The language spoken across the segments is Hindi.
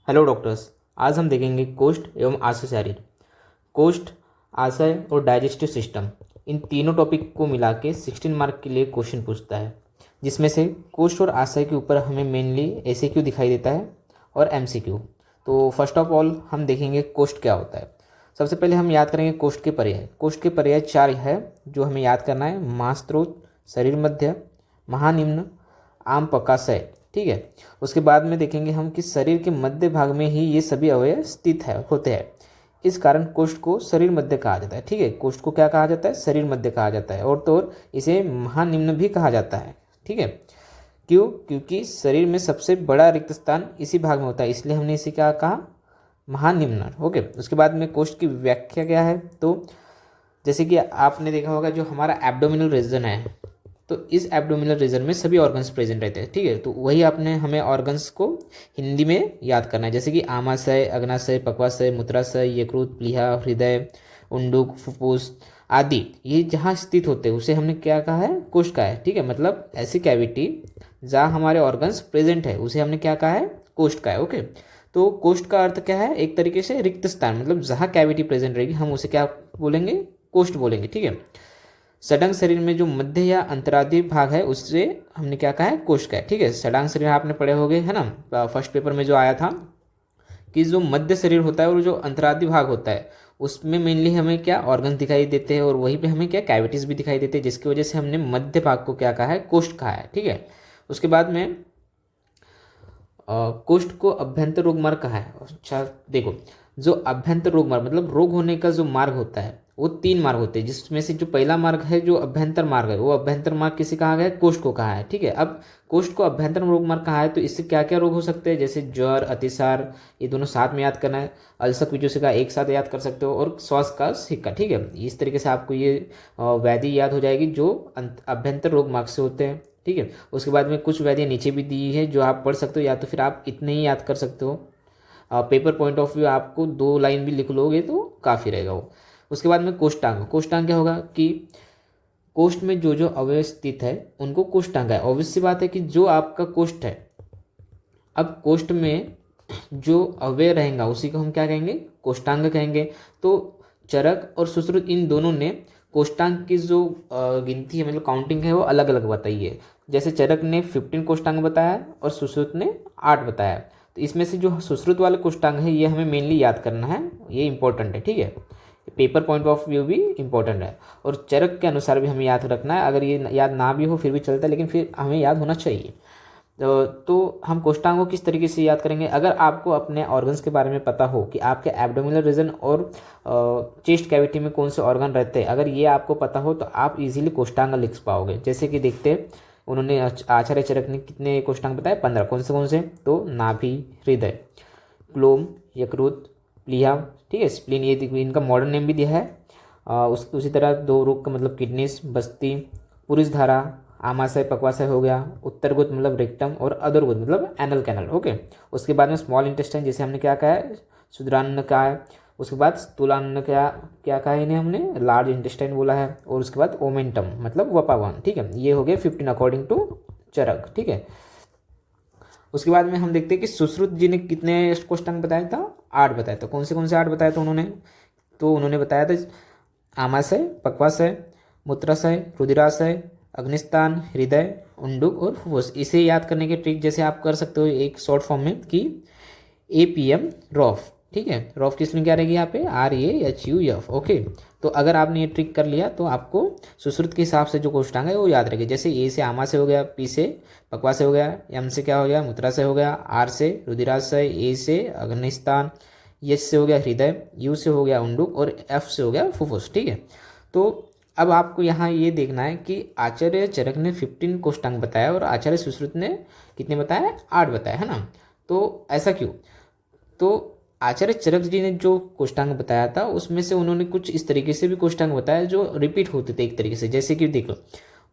Hello doctors. आज हम देखेंगे कोष्ठ एवं आशय शरीर। कोष्ठ, आशय और डाइजेस्टिव सिस्टम, इन तीनों टॉपिक को मिला के 16 मार्क के लिए क्वेश्चन पूछता है, जिसमें से कोष्ठ और आशय के ऊपर हमें मेनली एसएक्यू दिखाई देता है और एमसीक्यू। तो फर्स्ट ऑफ ऑल हम देखेंगे कोष्ठ क्या होता है। सबसे पहले हम याद करेंगे कोष्ठ के पर्याय। कोष्ठ के पर्याय 4 है जो हमें याद करना है: महास्त्रोत, शरीर मध्य, महानिम्न, आम पकाशय। ठीक है। उसके बाद में देखेंगे हम कि शरीर के मध्य भाग में ही ये सभी अवयव स्थित होते हैं। इस कारण कोष्ठ को शरीर मध्य कहा जाता है। ठीक है, कोष्ठ को क्या कहा जाता है? शरीर मध्य कहा जाता है। और तो और इसे महानिम्न भी कहा जाता है। ठीक है, क्यों? क्योंकि शरीर में सबसे बड़ा रिक्त स्थान इसी भाग में होता है, इसलिए हमने इसे क्या कहा? महानिम्न। ओके। उसके बाद में कोष्ठ की व्याख्या क्या है? तो जैसे कि आपने देखा होगा जो हमारा एब्डोमिनल रीजन है, तो इस एब्डोमिनल रीजन में सभी ऑर्गन्स प्रेजेंट रहते हैं। ठीक है, तो वही आपने हमें ऑर्गन्स को हिंदी में याद करना है, जैसे कि आमाशय, अग्नाशय, पक्वाशय, मूत्राशय, यकृत, प्लीहा, हृदय, उंडुक, फुफ्फुस आदि ये जहाँ स्थित होते हैं उसे हमने क्या कहा है? कोष्ठ कहा है। ठीक है, मतलब ऐसी कैविटी जहाँ हमारे ऑर्गन्स प्रेजेंट है उसे हमने क्या कहा है? कोष्ठ कहा है। ओके। तो कोष्ठ का अर्थ क्या है? एक तरीके से रिक्त स्थान, मतलब जहाँ कैविटी प्रेजेंट रहेगी हम उसे क्या बोलेंगे? कोष्ठ बोलेंगे। ठीक है। षडांग शरीर में जो मध्य या अंतरादि भाग है उससे हमने क्या कहा है? कोष्ठ का है। ठीक है, षडांग शरीर आपने पढ़े होंगे, है ना, फर्स्ट पेपर में जो आया था कि जो मध्य शरीर होता है और जो अंतरादि भाग होता है उसमें मेनली हमें क्या ऑर्गन्स दिखाई देते हैं और वहीं पे हमें क्या कैविटीज भी दिखाई देते हैं, जिसकी वजह से हमने मध्य भाग को क्या कहा है? कोष्ठ कहा है। ठीक है। उसके बाद में कोष्ठ को अभ्यंतर रोग मार्ग कहा है। अच्छा देखो, जो अभ्यंतर रोग मार्ग मतलब रोग होने का जो मार्ग होता है वो 3 मार्ग होते हैं, जिसमें से जो पहला मार्ग है जो अभ्यंतर मार्ग है वो अभ्यंतर मार्ग किसे कहा गया है? कोष्ठ को कहा है। ठीक है। अब कोष्ठ को अभ्यंतर रोग मार्ग कहा है तो इससे क्या क्या रोग हो सकते हैं? जैसे ज्वर, अतिसार, ये दोनों साथ में याद करना है। अल्सर विजोसिका एक साथ याद कर सकते हो, और श्वास का सिक्का। ठीक है, इस तरीके से आपको ये व्याधि याद हो जाएगी जो अभ्यंतर रोग मार्ग से होते हैं। ठीक है। उसके बाद में कुछ व्याधियाँ नीचे भी दी है जो आप पढ़ सकते हो, या तो फिर आप इतने ही याद कर सकते हो। पेपर पॉइंट ऑफ व्यू आपको 2 लाइन भी लिख लोगे तो काफ़ी रहेगा वो। उसके बाद में कोष्ठांग। कोष्ठांग क्या होगा कि कोष्ठ में जो जो अवयव स्थित है उनको कोष्ठांग है। ऑब्वियस सी बात है कि जो आपका कोष्ठ है, अब कोष्ठ में जो अवयव रहेगा उसी को हम क्या कहेंगे? कोष्ठांग कहेंगे। तो चरक और सुश्रुत इन दोनों ने कोष्ठांग की जो गिनती है, मतलब काउंटिंग है, वो अलग अलग बताई है। जैसे चरक ने 15 कोष्ठांग बताया और सुश्रुत ने 8 बताया। तो इसमें से जो सुश्रुत वाले कोष्ठांग है ये हमें मेनली याद करना है, ये इंपॉर्टेंट है। ठीक है, पेपर पॉइंट ऑफ व्यू भी इंपॉर्टेंट है, और चरक के अनुसार भी हमें याद रखना है। अगर ये याद ना भी हो फिर भी चलता है, लेकिन फिर हमें याद होना चाहिए। तो हम कोष्ठांग को किस तरीके से याद करेंगे? अगर आपको अपने ऑर्गन्स के बारे में पता हो कि आपके एब्डोमिनल रीजन और चेस्ट कैविटी में कौन से ऑर्गन रहते हैं, अगर ये आपको पता हो तो आप इजीली कोष्ठांग लिख पाओगे। जैसे कि देखते हैं, उन्होंने आचार्य चरक ने कितने कोष्ठांग बताए? 15। कौन से? तो नाभि, हृदय, क्लोम, यकृत, प्लीहा, ठीक है, स्प्लीन, ये इनका मॉडर्न नेम भी दिया है। उसी तरह 2 रोग का मतलब किडनीज, बस्ती, पुरुष धारा, आमाशय, पक्वाशय हो गया, उत्तरगुद मतलब रेक्टम, और अधोरगुद मतलब एनल कैनल। ओके। उसके बाद में स्मॉल इंटेस्टाइन, जैसे हमने क्या कहा है? क्षुद्रान्न कहा है। उसके बाद स्थूलान्न क्या क्या कहा है इन्हें? हमने लार्ज इंटेस्टाइन बोला है। और उसके बाद ओमेंटम मतलब वपावन। ठीक है, ये हो गया 15 अकॉर्डिंग टू चरक। ठीक है। उसके बाद में हम देखते हैं कि सुश्रुत जी ने कितने कोष्ठांग बताया था? 8 बताया था। कौन से 8 बताया था उन्होंने? तो उन्होंने बताया था आमाशय, पक्वाशय, मूत्राशय, रुधिराशय, अग्निस्थान, हृदय, उंडुक और फुफ्फुस। इसे याद करने के ट्रिक जैसे आप कर सकते हो एक शॉर्ट फॉर्म में कि APM रॉफ। ठीक है, रॉफ की स्पेलिंग क्या रहेगी यहाँ पे? RAHUF। ओके। तो अगर आपने ये ट्रिक कर लिया तो आपको सुश्रुत के हिसाब से जो कोष्ठांग है वो याद रहेगी। जैसे A से आमाशय हो गया, P से पक्वाशय हो गया, M से क्या हो गया? मूत्राशय हो गया, R से रुधिराशय, A से अग्निस्थान, H से हो गया हृदय, U से हो गया उंडुक, और F से हो गया फुफ्फुस। ठीक है। तो अब आपको यहाँ ये देखना है कि आचार्य चरक ने 15 कोष्ठांग बताया और आचार्य सुश्रुत ने कितने बताया? 8 बताया, है ना। तो ऐसा क्यों? तो आचार्य चरक जी ने जो कोष्ठांग बताया था उसमें से उन्होंने कुछ इस तरीके से भी कोष्ठांग बताया जो रिपीट होते थे एक तरीके से। जैसे कि देखो,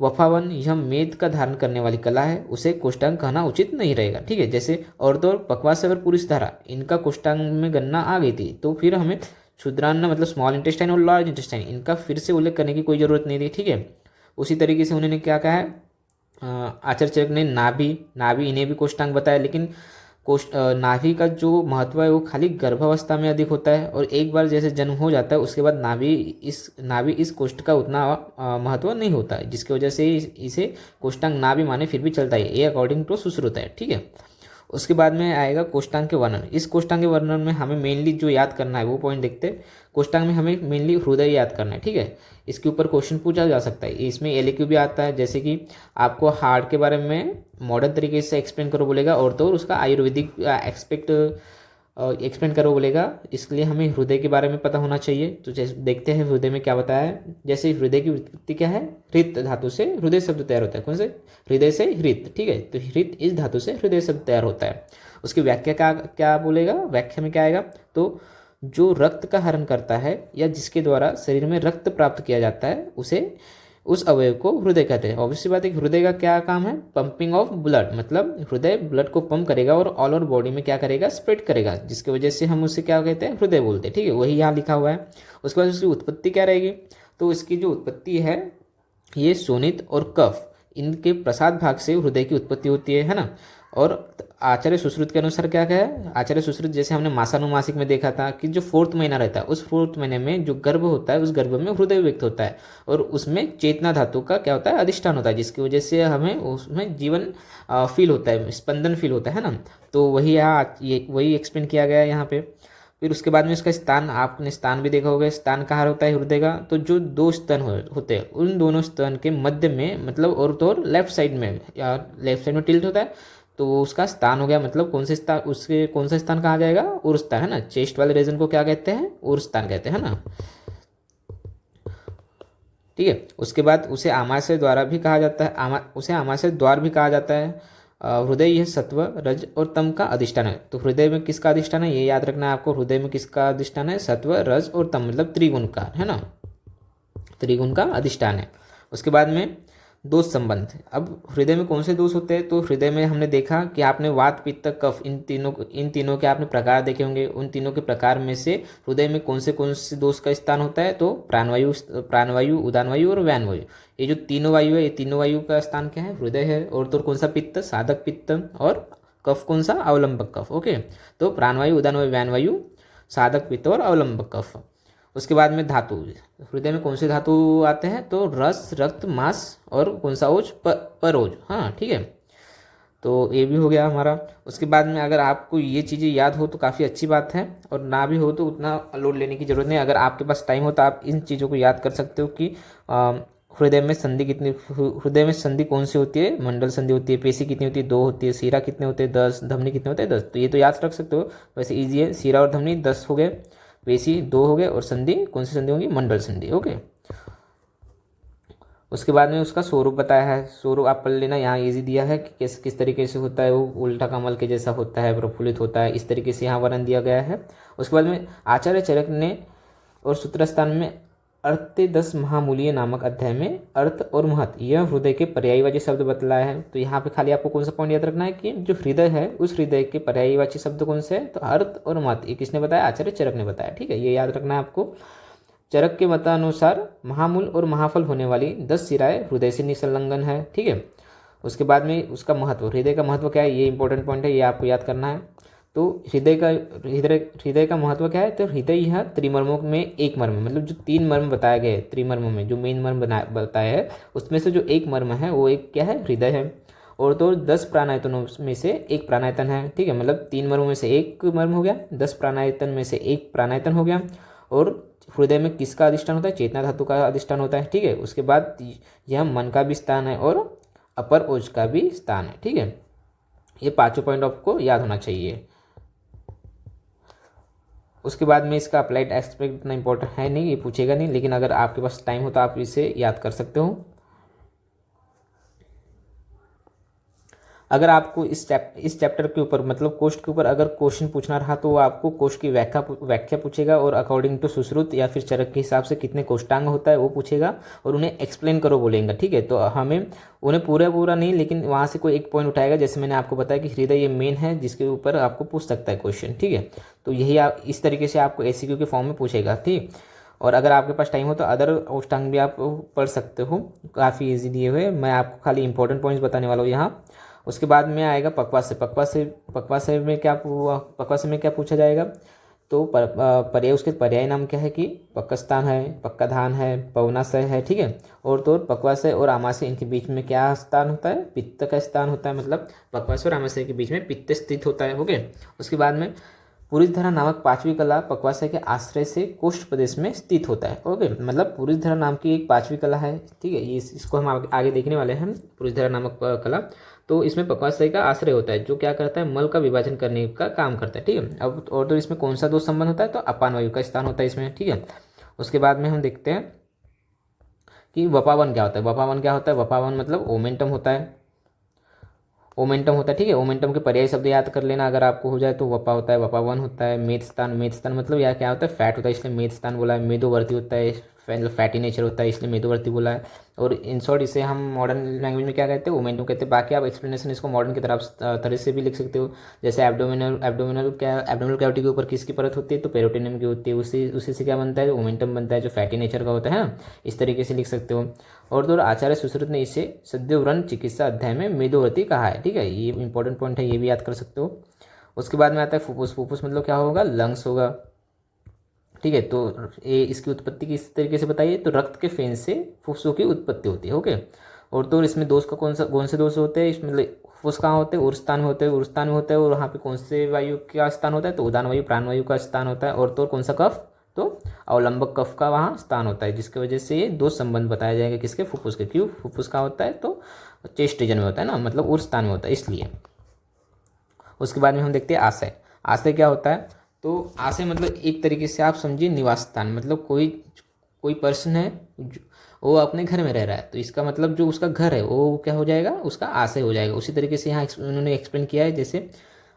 वफावन, यह मेद का धारण करने वाली कला है, उसे कोष्ठांग कहना उचित नहीं रहेगा। ठीक है, जैसे और तो और पक्वाशय और पुरुष धारा, इनका कोष्ठांग में गणना आ गई थी, तो फिर हमें क्षुद्रान्न मतलब स्मॉल इंटेस्टाइन और लार्ज इंटेस्टाइन, इनका फिर से उल्लेख करने की कोई ज़रूरत नहीं थी। ठीक है। उसी तरीके से उन्होंने क्या कहा है? आचार्य चरक ने नाभि, इन्हें भी कोष्ठांग बताया, लेकिन नाभि का जो महत्व है वो खाली गर्भावस्था में अधिक होता है, और एक बार जैसे जन्म हो जाता है उसके बाद नाभि इस कोष्ठ का उतना महत्व नहीं होता है, जिसकी वजह से इसे कोष्ठांग नाभि माने फिर भी चलता है। ये अकॉर्डिंग टू सुश्रुत है, ठीक है। उसके बाद में आएगा कोष्ठांग के वर्णन। इस कोष्ठांग के वर्णन में हमें मेनली जो याद करना है वो पॉइंट देखते हैं। कोष्ठांग में हमें मेनली हृदय याद करना है, ठीक है। इसके ऊपर क्वेश्चन पूछा जा सकता है, इसमें एलक्यू भी आता है, जैसे कि आपको हार्ट के बारे में मॉडर्न तरीके से एक्सप्लेन करो बोलेगा, और तो उसका आयुर्वेदिक एक्सप्लेन करो बोलेगा। इसलिए हमें हृदय के बारे में पता होना चाहिए। तो जैसे देखते हैं हृदय में क्या बताया है। जैसे हृदय की उत्पत्ति क्या है, हृत धातु से हृदय शब्द तैयार होता है। कौन से, हृदय से हृत, ठीक है। तो हृत इस धातु से हृदय शब्द तैयार होता है। उसकी व्याख्या क्या क्या बोलेगा, व्याख्या में क्या आएगा, तो जो रक्त का हरण करता है या जिसके द्वारा शरीर में रक्त प्राप्त किया जाता है उसे, उस अवयव को हृदय कहते हैं। ऑब्वियसली बात है, हृदय का क्या काम है, पंपिंग ऑफ ब्लड, मतलब हृदय ब्लड को पंप करेगा और ऑल ओवर बॉडी में क्या करेगा, स्प्रेड करेगा, जिसकी वजह से हम उसे क्या कहते हैं, हृदय बोलते हैं, ठीक है। वही यहाँ लिखा हुआ है। उसके बाद उसकी उत्पत्ति क्या रहेगी, तो इसकी जो उत्पत्ति है ये शोणित और कफ इनके प्रसाद भाग से हृदय की उत्पत्ति होती है ना। और आचार्य सुश्रुत के अनुसार क्या है, आचार्य सुश्रुत जैसे हमने मासानुमासिक में देखा था कि जो 4th महीना रहता है उस 4th महीने में जो गर्भ होता है उस गर्भ में हृदय व्यक्त होता है, और उसमें चेतना धातु का क्या होता है, अधिष्ठान होता है, जिसकी वजह से हमें उसमें जीवन फील होता है, स्पंदन फील होता है ना। तो वही यहाँ वही एक्सप्लेन किया गया है यहाँ पे। फिर उसके बाद में उसका स्थान, आपने स्थान भी देखा होगा, स्थान कहाँ होता है हृदय का, तो जो 2 स्तन होते हैं उन दोनों स्तन के मध्य में, मतलब और तो और लेफ्ट साइड में, या लेफ्ट साइड में टिल्ट होता है, तो उसका स्थान हो गया। मतलब कौन से स्थान, उसके कौन सा स्थान कहा जाएगा, उर स्थान, है ना। चेस्ट वाले रीजन को क्या कहते हैं, उर स्थान कहते हैं ना, ठीक है। उसके बाद उसे आमाशय द्वारा भी कहा जाता है, उसे आमाशय द्वार भी कहा जाता है। हृदय यह सत्व रज और तम का अधिष्ठान है। तो हृदय में किसका अधिष्ठान है, ये याद रखना है आपको, हृदय में किसका अधिष्ठान है, सत्व रज और तम, मतलब त्रिगुण का, है ना, त्रिगुण का अधिष्ठान है। उसके बाद में दोष संबंध। अब हृदय में कौन से दोष होते हैं, तो हृदय में हमने देखा कि आपने वात पित्त कफ इन तीनों के आपने प्रकार देखे होंगे। उन तीनों के प्रकार में से हृदय में कौन से दोष का स्थान होता है, तो प्राणवायु, उदानवायु और व्यानवायु, ये जो तीनों वायु है, ये तीनों वायु का स्थान क्या है, हृदय है। और तो कौन सा, पित्त, साधक पित्त, और कफ कौन सा, अवलंबक कफ, ओके। तो प्राणवायु, उदानवायु, व्यानवायु, साधक पित्त और अवलंबक कफ। उसके बाद में धातु, हृदय में कौन से धातु आते हैं, तो रस, रक्त, मांस और कौन सा ओज, परोज, हाँ, ठीक है। तो ये भी हो गया हमारा। उसके बाद में अगर आपको ये चीज़ें याद हो तो काफ़ी अच्छी बात है, और ना भी हो तो उतना लोड लेने की जरूरत नहीं। अगर आपके पास टाइम हो तो आप इन चीज़ों को याद कर सकते हो कि हृदय में संधि कितनी, हृदय में संधि कौन सी होती है, मंडल संधि होती है। पेशी कितनी होती है, 2 होती है। सीरा कितने होते हैं, 10। धमनी कितने होते हैं, 10। तो ये तो याद रख सकते हो, वैसे ईजी है। सीरा और धमनी 10 हो गए, पेशी 2 हो गए, और संधि कौन सी संधि होगी, मंडल संधि, ओके। उसके बाद में उसका स्वरूप बताया है। स्वरूप आप पढ़ लेना, यहाँ इजी दिया है कि किस तरीके से होता है, वो उल्टा कमल के जैसा होता है, प्रफुल्लित होता है, इस तरीके से यहाँ वर्णन दिया गया है। उसके बाद में आचार्य चरक ने और सूत्रस्थान में अर्थ 10 महामूल्य नामक अध्याय में अर्थ और महत यह हृदय के पर्यायवाची शब्द बतलाया है। तो यहाँ पे खाली आपको कौन सा पॉइंट याद रखना है कि जो हृदय है उस हृदय के पर्यायवाची शब्द कौन से है, तो अर्थ और महत। ये किसने बताया, आचार्य चरक ने बताया, ठीक है। ये याद रखना है आपको। चरक के मतानुसार महामूल और महाफल होने वाली 10 शिराएं हृदय से निसंलग्न है, ठीक है। उसके बाद में उसका महत्व, हृदय का महत्व क्या है, ये इंपॉर्टेंट पॉइंट है, ये आपको याद करना है। तो हृदय का महत्व क्या है, तो हृदय यह त्रिमर्मों में एक मर्म, मतलब जो 3 मर्म बताए गए त्रिमर्मों में, जो मेन मर्म बताया है उसमें से जो एक मर्म है वो एक क्या है, हृदय है। और तो 10 प्राणायतनों में से एक प्राणायतन है, ठीक है। मतलब 3 मर्मों में से एक मर्म हो गया, 10 प्राणायतन में से एक प्राणायतन हो गया। और हृदय में किसका अधिष्ठान होता है, चेतना धातु का अधिष्ठान होता है, ठीक है। उसके बाद यह मन का भी स्थान है और अपर ओज का भी स्थान है, ठीक है। ये 5 पॉइंट आपको याद होना चाहिए। उसके बाद में इसका अप्लाइड एस्पेक्ट इतना इंपॉर्टेंट है नहीं, ये पूछेगा नहीं, लेकिन अगर आपके पास टाइम हो तो आप इसे याद कर सकते हो। अगर आपको इस चैप्टर के ऊपर, मतलब कोष्ठ के ऊपर अगर क्वेश्चन पूछना रहा तो वो आपको कोष्ठ की व्याख्या पूछेगा, और अकॉर्डिंग टू सुश्रुत या फिर चरक के हिसाब से कितने कोष्ठांग होता है वो पूछेगा, और उन्हें एक्सप्लेन करो बोलेंगे, ठीक है। तो हमें उन्हें पूरा नहीं, लेकिन वहाँ से कोई एक पॉइंट उठाएगा। जैसे मैंने आपको बताया कि हृदय ये मेन है जिसके ऊपर आपको पूछ सकता है क्वेश्चन, ठीक है। तो यही इस तरीके से आपको एसीक्यू के फॉर्म में पूछेगा, ठीक। और अगर आपके पास टाइम हो तो अदर कोष्ठांग भी आप पढ़ सकते हो, काफ़ी ईजी दिए हुए। मैं आपको खाली इंपॉर्टेंट पॉइंट्स बताने वाला हूँ यहाँ। उसके बाद में आएगा पक्वास्य। पक्वास्य में क्या पूछा जाएगा, तो पर्याय, उसके पर्याय नाम क्या है कि पक्कस्थान है, पक्का धान है, पवनाशय है, ठीक है। और तो पक्वाशय और आमाशय, इनके बीच में क्या स्थान होता है, पित्त का स्थान होता है, मतलब पक्वाशय और आमाशय के बीच में पित्त स्थित होता है। ओके, उसके बाद में पुरीधरा नामक पांचवी कला पक्वाशय के आश्रय से कोष्ठ प्रदेश में स्थित होता है। ओके, मतलब पुरीधरा नाम की एक पांचवी कला है, ठीक है। इसको हम आगे देखने वाले हैं, पुरीधरा नामक कला। तो इसमें पक्वाशय का आश्रय होता है, जो क्या करता है, मल का विभाजन करने का काम करता है, ठीक है। अब और तो इसमें कौन सा दोष संबंध होता है, तो अपान वायु का स्थान होता है इसमें, ठीक है। उसके बाद में हम देखते हैं कि वपावन क्या होता है। वपावन मतलब ओमेंटम होता है, ठीक है। ओमेंटम के पर्याय शब्द याद कर लेना अगर आपको हो जाए तो। वपा होता है, वपावन होता है। मेदस्थान मतलब यह क्या होता है, फैट होता है, इसलिए मेदस्थान बोला है। मेदोवर्ती होता है, फैटी नेचर होता है, इसलिए मेदोवर्ती बोला है। और इन शॉर्ट इसे हम मॉडर्न लैंग्वेज में क्या कहते हैं, ओमेंटम कहते हैं। बाकी आप एक्सप्लेनेशन इसको मॉडर्न की तरह से भी लिख सकते हो, जैसे एब्डोमिनल कैविटी के ऊपर किसकी परत होती है, तो पेरोटिनियम की होती है। उसी से क्या बनता है, ओमेंटम बनता है, जो फैटी नेचर का होता है ना, इस तरीके से लिख सकते हो। और तो आचार्य सुश्रुत ने इसे सद्य व्रण चिकित्सा अध्याय में मेदोवर्ती कहा है, ठीक है। ये इंपॉर्टेंट पॉइंट है, ये भी याद कर सकते हो। उसके बाद में आता है फुफ्फुस। फुफ्फुस मतलब क्या होगा, लंग्स होगा, ठीक है। तो ये इसकी उत्पत्ति किस तरीके से बताइए, तो रक्त के फेन से फुफ्फुसों की उत्पत्ति होती है। ओके, और तो इसमें दोष का कौन से दोष होते हैं, इसमें मतलब फुफ्फुस कहाँ होते हैं, उरस्थान में होते हैं, और वहाँ पे कौन से वायु का स्थान होता है, तो उदान वायु, प्राण वायु का स्थान होता है। और तो कौन सा कफ, तो अवलंबक कफ का वहाँ स्थान होता है, जिसकी वजह से ये दो संबंध बताया जाएगा किसके, फुफ्फुस के। क्यों, फुफ्फुस कहाँ होता है, तो चेस्ट रीजन में होता है ना, मतलब उर स्थान में होता है, इसलिए। उसके बाद में हम देखते हैं आशय। आशय क्या होता है, तो आशय मतलब एक तरीके से आप समझिए निवास स्थान, मतलब कोई पर्सन है वो अपने घर में रह रहा है, तो इसका मतलब जो उसका घर है वो क्या हो जाएगा, उसका आशय हो जाएगा। उसी तरीके से यहाँ उन्होंने एक्सप्लेन किया है, जैसे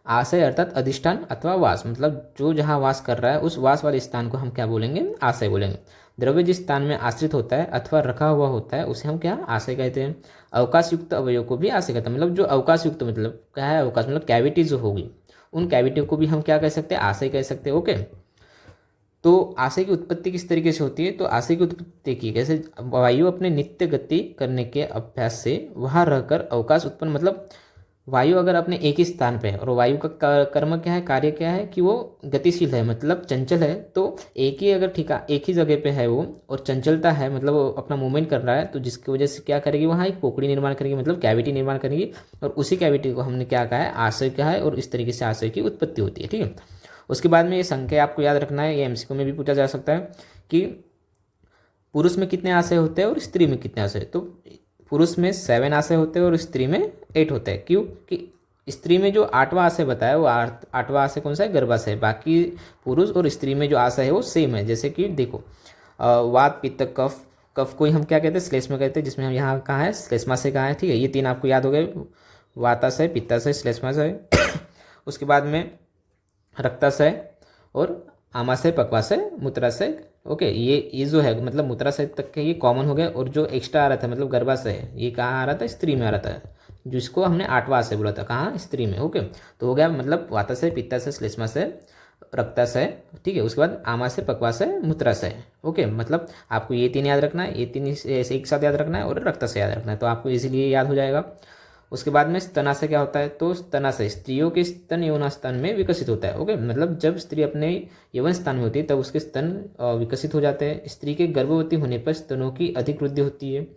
आशय अर्थात अधिष्ठान अथवा वास, मतलब जो जहाँ वास कर रहा है उस वास वाले स्थान को हम क्या बोलेंगे, आशय बोलेंगे। द्रव्य जिस स्थान में आश्रित होता है अथवा रखा हुआ होता है उसे हम क्या, आशय कहते हैं। अवकाश युक्त अवयव को भी आशय कहते हैं, मतलब जो अवकाश युक्त मतलब क्या है, अवकाश मतलब कैविटी जो होगी, उन कैविटी को भी हम क्या कह सकते हैं, आशय कह सकते हैं। ओके, तो आशय की उत्पत्ति किस तरीके से होती है, तो आशय की उत्पत्ति की कैसे, वायु अपने नित्य गति करने के अभ्यास से वहाँ रहकर अवकाश उत्पन्न, मतलब वायु अगर अपने एक ही स्थान पे है और वायु का कर्म क्या है, कार्य क्या है कि वो गतिशील है, मतलब चंचल है, तो एक ही जगह पे है वो और चंचलता है, मतलब वो अपना मूवमेंट कर रहा है, तो जिसकी वजह से क्या करेगी, वहाँ एक पोकड़ी निर्माण करेगी, मतलब कैविटी निर्माण करेगी, और उसी कैविटी को हमने क्या कहा है, आशय क्या है, और इस तरीके से आशय की उत्पत्ति होती है, ठीक है। उसके बाद में ये संख्या आपको याद रखना है, ये एमसीक्यू में भी पूछा जा सकता है कि पुरुष में कितने आशय होते हैं और स्त्री में कितने आशय, तो पुरुष में 7 आशय होते हैं और स्त्री में 8 होते हैं। क्यों कि स्त्री में जो 8वां आशय बताया वो 8वां आशय कौन सा है, गर्भाशय। बाकी पुरुष और स्त्री में जो आशय है वो सेम है, जैसे कि देखो वात पित्त कफ, कफ को ही हम क्या कहते हैं, श्लेष्मा कहते हैं, जिसमें हम यहाँ कहाँ है, श्लेष्माशय कहाँ है, ठीक है। ये 3 आपको याद हो गए, वाताशय, पित्ताशय, श्लेष्माशय। उसके बाद में रक्ताशय और आमाशय, पक्वाशय, मूत्राशय। ओके, ये जो है मतलब मूत्राशय तक के ये कॉमन हो गया, और जो एक्स्ट्रा आ रहा था मतलब गर्भाशय, ये कहाँ आ रहा था, स्त्री में आ रहा था, जिसको हमने 8वां आशय बोला था, कहाँ, स्त्री में। ओके, तो हो गया मतलब वाताशय, पित्ताशय, श्लेष्माशय, रक्ताशय, ठीक है। उसके बाद आमाशय, पक्वाशय, मूत्राशय। ओके, मतलब आपको ये 3 याद रखना है, ये 3 एक साथ याद रखना है, और रक्ताशय याद रखना है, तो आपको इसीलिए याद हो जाएगा। उसके बाद में स्तनाशय क्या होता है, तो स्तनाशय स्त्रियों के स्तन यौनास्थान में विकसित होता है। ओके, मतलब जब स्त्री अपने यौवन स्थान में होती है तब उसके स्तन विकसित हो जाते हैं। स्त्री के गर्भवती होने पर स्तनों की अधिक वृद्धि होती है।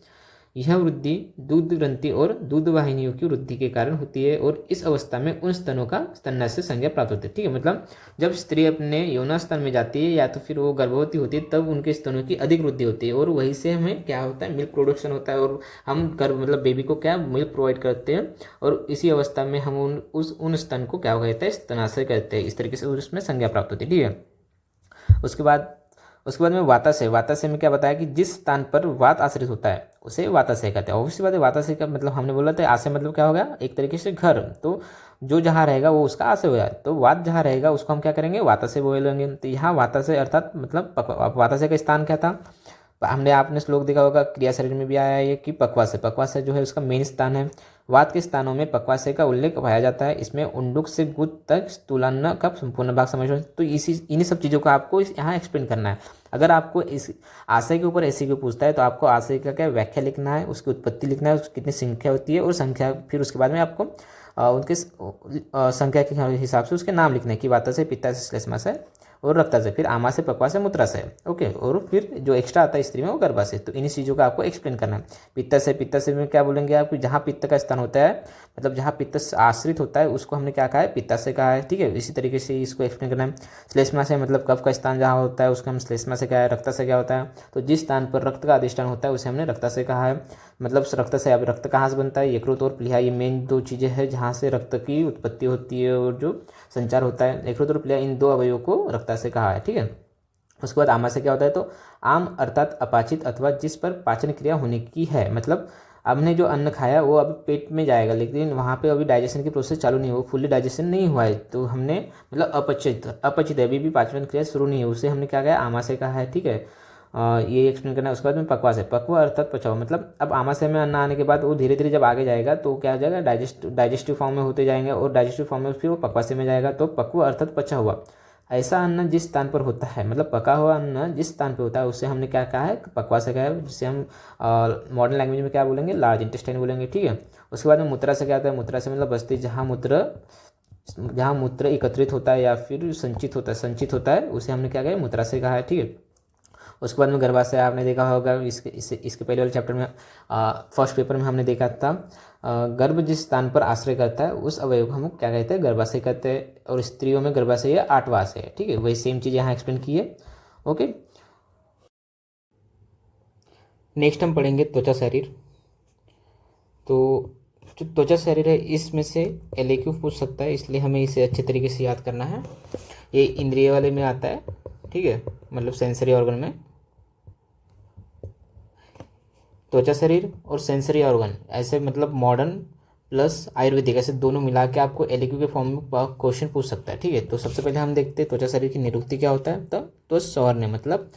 यह वृद्धि दूध ग्रंथि और दूध वाहिनियों की वृद्धि के कारण होती है, और इस अवस्था में उन स्तनों का स्तन्यास संज्ञा प्राप्त होती है, ठीक है। मतलब जब स्त्री अपने यौनास्थान में जाती है या तो फिर वो गर्भवती होती है तब उनके स्तनों की अधिक वृद्धि होती है, और वहीं से हमें क्या होता है, मिल्क प्रोडक्शन होता है, और हम मतलब बेबी को क्या मिल्क प्रोवाइड करते हैं, और इसी अवस्था में हम उन स्तन को क्या कहते हैं, स्तनाशय कहते हैं। इस तरीके से उसमें संज्ञा प्राप्त होती है, ठीक है। उसके बाद में वाताशय में क्या बताया कि जिस स्थान पर वात आश्रित होता है उसे वाताशय कहते हैं। ऑब्वियसली बात है, वाताशय का मतलब हमने बोला था, आशय मतलब क्या होगा, एक तरीके से घर, तो जो जहाँ रहेगा वो उसका आशय हो जाए, तो वात जहाँ रहेगा उसको हम क्या करेंगे, वाताशय बोलेंगे। तो यहाँ वाताशय अर्थात मतलब वाताशय का स्थान क्या था, हमने आपने श्लोक देखा होगा, क्रिया शरीर में भी आया है ये कि पक्वाशय, पक्वाशय जो है उसका मेन स्थान है। वात के स्थानों में पक्वाशय का उल्लेख पाया जाता है। इसमें उंडुक से गुद तक स्थूलान्न का संपूर्ण भाग समझ, तो इन्हीं सब चीज़ों का आपको यहाँ एक्सप्लेन करना है। अगर आपको इस आशय के ऊपर ऐसे क्यों पूछता है तो आपको आशय का क्या व्याख्या लिखना है, उसकी उत्पत्ति लिखना है, उसकी कितनी संख्या होती है और संख्या, फिर उसके बाद में आपको उनके संख्या के हिसाब से उसके नाम लिखने की, वाता से, पित्ता से, श्लेष्मा से और रक्ता से, फिर आमा से, पक्वा से, मूत्रा से। ओके, और फिर जो एक्स्ट्रा आता है स्त्री में वो गर्भा से। तो इन्हीं चीज़ों का आपको एक्सप्लेन करना है। पित्त से में क्या बोलेंगे आप, जहाँ पित्त का स्थान होता है, मतलब जहाँ पित्त आश्रित होता है उसको हमने क्या कहा है, पित्ता से कहा है। ठीक है, इसी तरीके से इसको एक्सप्लेन करना है। श्लेष्मा से मतलब कफ का स्थान जहाँ होता है उसको हम श्लेष्मा से कहा है। रक्ता से क्या होता है, तो जिस स्थान पर रक्त का अधिष्ठान होता है उसे हमने रक्ता से कहा है। मतलब रक्त से, अब रक्त कहाँ से बनता है, यकृत और प्लीहा, ये मेन दो चीज़ें हैं जहाँ से रक्त की उत्पत्ति होती है और जो संचार होता है। यकृत और प्लीहा, इन दो अवयवों को रक्ता से कहा है। ठीक है, उसके बाद आमा से क्या होता है, तो आम अर्थात अपाचित अथवा जिस पर पाचन क्रिया होने की है, मतलब हमने जो अन्न खाया वो अभी पेट में जाएगा लेकिन वहाँ पे अभी डाइजेशन की प्रोसेस चालू नहीं हुआ, फुल्ली डाइजेशन नहीं हुआ है, तो हमने मतलब अपचित है, अभी भी पाचन क्रिया शुरू नहीं है, उसे हमने क्या कहा, आमा से कहा है। ठीक है, ये एक्सप्लेन करना है। उसके बाद में पक्वा से, पक्वा अर्थात पचाओ, मतलब अब आमाशय में अन्न आने के बाद वो धीरे धीरे जब आगे जाएगा तो क्या हो जाएगा, डाइजेस्टिव फॉर्म में होते जाएंगे और डाइजेस्टिव फॉर्म में फिर वो पक्वाशय में जाएगा। तो पक्वा अर्थात पचा हुआ, ऐसा अन्न जिस स्थान पर होता है, मतलब पका हुआ अन्न जिस स्थान पर होता है उसे हमने क्या कहा है, पक्वाशय कहा है, जिसे हम मॉडर्न लैंग्वेज में क्या बोलेंगे, लार्ज इंटेस्टाइन बोलेंगे। ठीक है, उसके बाद में मूत्रा से क्या होता है, मूत्रा से मतलब बस्ती, जहाँ मूत्र एकत्रित होता है या फिर संचित होता है उसे हमने क्या कहा, मूत्रा से कहा है। ठीक है, उसके बाद में गर्भाशय, आपने देखा होगा इसके पहले वाले चैप्टर में, फर्स्ट पेपर में हमने देखा था, गर्भ जिस स्थान पर आश्रय करता है उस अवयव को हम क्या कहते हैं, गर्भाशय कहते हैं। और स्त्रियों में गर्भाशय या आठवाशय है। ठीक है, वही सेम चीज़ यहाँ एक्सप्लेन की है। ओके, नेक्स्ट हम पढ़ेंगे त्वचा शरीर। तो जो त्वचा शरीर है इसमें से LAQ पूछ सकता है, इसलिए हमें इसे अच्छे तरीके से याद करना है। ये इंद्रिय वाले में आता है। ठीक है, मतलब सेंसरी ऑर्गन में। त्वचा शरीर और सेंसरी ऑर्गन ऐसे मतलब मॉडर्न प्लस आयुर्वेदिक, ऐसे दोनों मिला के आपको LAQ के फॉर्म में क्वेश्चन पूछ सकता है। ठीक है, तो सबसे पहले हम देखते हैं त्वचा शरीर की निरुक्ति क्या होता है। तो सौवर्ण्य मतलब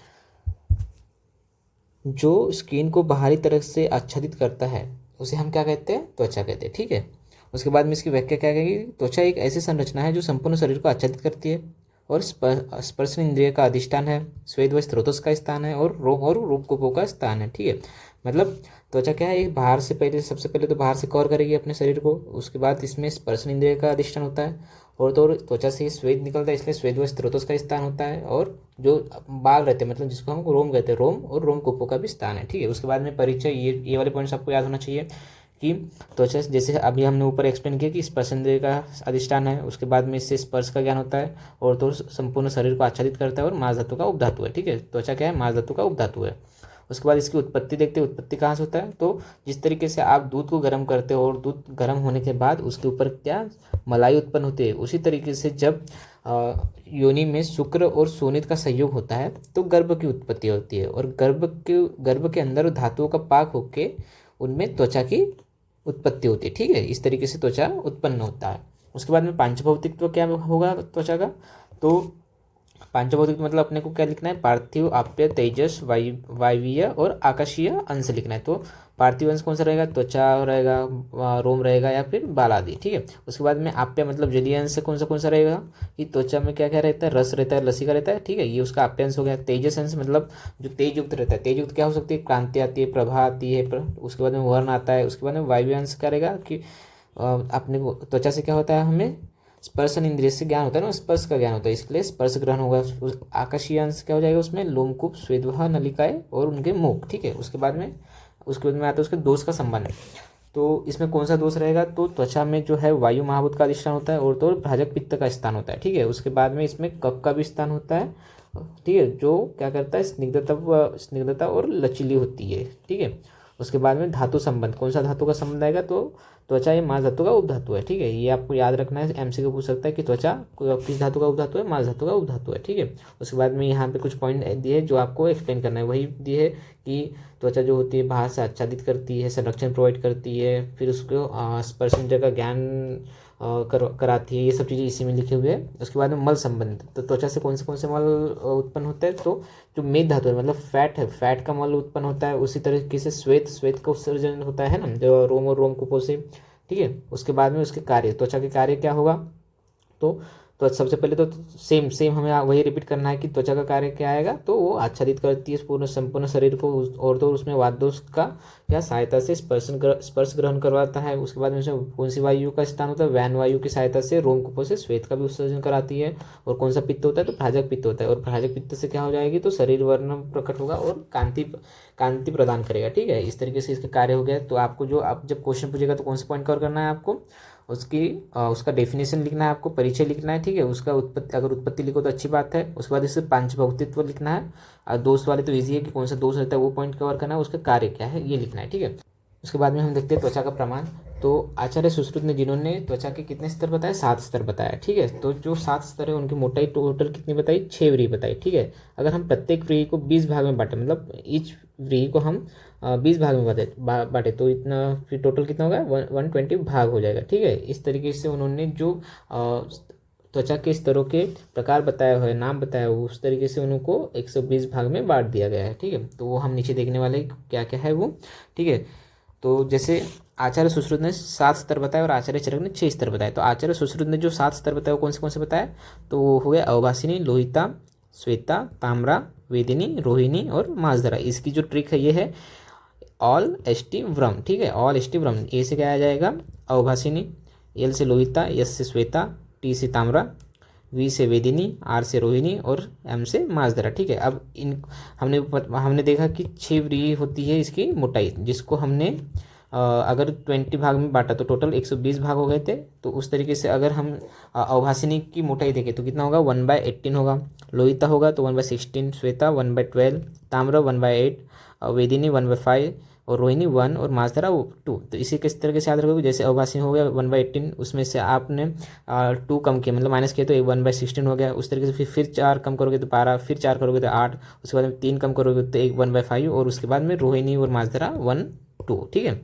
जो स्किन को बाहरी तरफ से आच्छादित करता है उसे हम क्या कहते हैं, त्वचा कहते हैं। ठीक है, उसके बाद में इसकी व्याख्या क्या कहेगी, त्वचा एक ऐसी संरचना है जो संपूर्ण शरीर को आच्छादित करती है और स्पर्श इंद्रिय का अधिष्ठान है, स्वेद व स्रोतस का स्थान है और रूपकोपों का स्थान है। ठीक है, मतलब त्वचा क्या है, एक बाहर से पहले, सबसे पहले तो बाहर से कवर करेगी अपने शरीर को, उसके बाद इसमें स्पर्श इंद्रिय का अधिष्ठान होता है और तो त्वचा से स्वेद निकलता है, इसलिए स्वेद व स्रोतस का स्थान होता है और जो बाल रहते हैं मतलब जिसको हम रोम कहते हैं, रोम और रोमकूपों का भी स्थान है। ठीक है, उसके बाद में परिचय, ये वाले पॉइंट्स आपको याद होना चाहिए कि त्वचा जैसे अभी हमने ऊपर एक्सप्लेन किया कि स्पर्श इंद्रिय का अधिष्ठान है, उसके बाद में इससे स्पर्श का ज्ञान होता है और तो संपूर्ण शरीर को आच्छादित करता है और मांस धातु का उपधातु है। ठीक है, त्वचा क्या है, मांस धातु का उपधातु है। उसके बाद इसकी उत्पत्ति देखते हैं, उत्पत्ति कहाँ से होता है, तो जिस तरीके से आप दूध को गर्म करते हो और दूध गर्म होने के बाद उसके ऊपर क्या मलाई उत्पन्न होती है, उसी तरीके से जब योनि में शुक्र और शोणित का संयोग होता है तो गर्भ की उत्पत्ति होती है और गर्भ के अंदर धातुओं का पाक होके उनमें त्वचा की उत्पत्ति होती है। ठीक है, इस तरीके से त्वचा उत्पन्न होता है। उसके बाद में पांचभौतिकत्व क्या होगा त्वचा का, तो पांचभौतिक मतलब अपने को क्या लिखना है, पार्थिव, आप्य, तेजस, वायवीय और आकाशीय अंश लिखना है। तो पार्थिव अंश कौन सा रहेगा, त्वचा रहेगा, रोम रहेगा या फिर बाल आदि। ठीक है, उसके बाद में आप्य मतलब जलीय अंश कौन सा रहेगा, कि त्वचा में क्या क्या रहता है, रस रहता है, लसिका रहता है। ठीक है, ये उसका आप्य अंश हो गया। तेजस अंश मतलब जो तेज युक्त रहता है, तेज युक्त क्या हो सकती है, क्रांति आती है, प्रभा आती है, उसके बाद में वर्ण आता है। उसके बाद में वायवीय अंश क्या रहेगा कि अपने को त्वचा से क्या होता है, हमें स्पर्शन इंद्रिय से ज्ञान होता है ना, स्पर्श का ज्ञान होता है, इसके लिए स्पर्श ग्रहण होगा। आकाशीय अंश क्या हो जाएगा, उसमें लोमकूप, स्वेदवाह नलिकाएं और उनके मुख। ठीक है, उसके बाद में आता है उसके दोष का संबंध। तो इसमें कौन सा दोष रहेगा, तो त्वचा में जो है वायु महाभूत का अधिष्ठान होता है और तो भ्राजक पित्त का स्थान होता है। ठीक है, उसके बाद में इसमें कफ का भी स्थान होता है। ठीक है, जो क्या करता है, स्निग्धता और लचीली होती है। ठीक है, उसके बाद में धातु संबंध, कौन सा धातु का संबंध आएगा, तो त्वचा ये मांस धातु का उपधातु है। ठीक है, ये आपको याद रखना है, MCQ पूछ सकता है कि त्वचा किस धातु का उपधातु है, मांस धातु का उपधातु है। ठीक है, उसके बाद में यहाँ पे कुछ पॉइंट दिए जो आपको एक्सप्लेन करना है, वही दिए है कि त्वचा जो होती है बाहर से आच्छादित करती है, संरक्षण प्रोवाइड करती है, फिर उसको स्पर्श इंद्रिय का ज्ञान कराती है, ये सब चीज़ें इसी में लिखे हुए हैं। उसके बाद में मल संबंध, तो त्वचा से कौन से मल उत्पन्न होता है, तो जो मेद धातु है मतलब फैट है, फैट का मल उत्पन्न होता है। उसी तरीके से श्वेत का उत्सर्जन होता है ना, जो रोम और रोमकूपों से, ठीक है। उसके बाद में उसके कार्य, त्वचा के कार्य क्या होगा, तो सबसे पहले तो सेम सेम हमें वही रिपीट करना है कि त्वचा का कार्य क्या आएगा, तो वो आच्छादित करती है पूर्ण संपूर्ण शरीर को, और तो उसमें वातदोष का क्या सहायता से स्पर्श ग्रहण करवाता है। उसके बाद में उसमें कौन सी वायु का स्थान होता है, वैन वायु की सहायता से रोमकूपों से श्वेत का भी उत्सर्जन कराती है। और कौन सा पित्त होता है, तो प्राजक पित्त होता है, और प्राजक पित्त से क्या हो जाएगी, तो शरीर वर्ण प्रकट होगा और कांति प्रदान करेगा, ठीक है। इस तरीके से इसका कार्य हो गया। तो आपको जो आप जब क्वेश्चन पूछेगा तो कौन से पॉइंट कवर करना है आपको, उसका डेफिनेशन लिखना है, आपको परिचय लिखना है, ठीक है। उसका उत्पत्ति, अगर उत्पत्ति लिखो तो अच्छी बात है। उसके बाद इससे पंचभौतित्व लिखना है, और दोष वाले तो इजी है कि कौन सा दोष रहता है वो पॉइंट कवर करना है, उसका कार्य क्या है ये लिखना है, ठीक है। उसके बाद में हम देखते हैं त्वचा का प्रमाण। तो आचार्य सुश्रुत ने, जिन्होंने त्वचा के कितने स्तर बताए, 7 स्तर बताया, ठीक है। तो जो 7 स्तर है उनकी मोटाई टोटल कितनी बताई, 6 व्री बताई, ठीक है। अगर हम प्रत्येक व्री को 20 भाग में बांटे, मतलब ईच व्री को हम 20 भाग में बांटे तो इतना फिर टोटल कितना होगा, 120 भाग हो जाएगा, ठीक है। इस तरीके से उन्होंने जो त्वचा के स्तरों के प्रकार बताया हुआ है, नाम बताया हुआ, उस तरीके से उनको 120 भाग में बांट दिया गया है, ठीक है। तो वो हम नीचे देखने वाले क्या क्या है वो, ठीक है। तो जैसे आचार्य सुश्रुत ने 7 स्तर बताया और आचार्य चरक ने 6 स्तर बताए। तो आचार्य सुश्रुत ने जो 7 स्तर बताया वो कौन से बताया, तो वो हो गया अवभासिनी, लोहिता, श्वेता, ताम्रा, वेदिनी, रोहिणी और माजधरा। इसकी जो ट्रिक है ये है ऑल एस टी व्रम, ठीक है। ऑल एस टी व्रम, ए से क्या आ जाएगा अवभासिनी, एल से लोहिता, एस से श्वेता, टी से ताम्रा, वी से वेदिनी, आर से रोहिणी और एम से माजधरा, ठीक है। अब इन हमने देखा कि 6 व्री होती है इसकी मोटाई, जिसको हमने अगर 20 भाग में बांटा तो टोटल 120 भाग हो गए थे। तो उस तरीके से अगर हम अवभासिनी की मोटाई देखें तो कितना होगा, 1/18 होगा। लोहिता होगा तो 1/16, श्वेता 1/12, ताम्र 1/8, वेदिनी 1/5 और रोहिणी 1 और माजधरा 2। तो इसी किस तरीके से याद रखोगे, जैसे अवभासिनी हो गया 1/18, उसमें से आपने 2 कम किया मतलब माइनस किया तो 1/16 हो गया। उस तरीके से फिर 4 कम करोगे तो 12, फिर 4 करोगे तो 8, उसके बाद में 3 कम करोगे तो 1/5 और उसके बाद में रोहिणी और माजधरा 1, 2, ठीक है।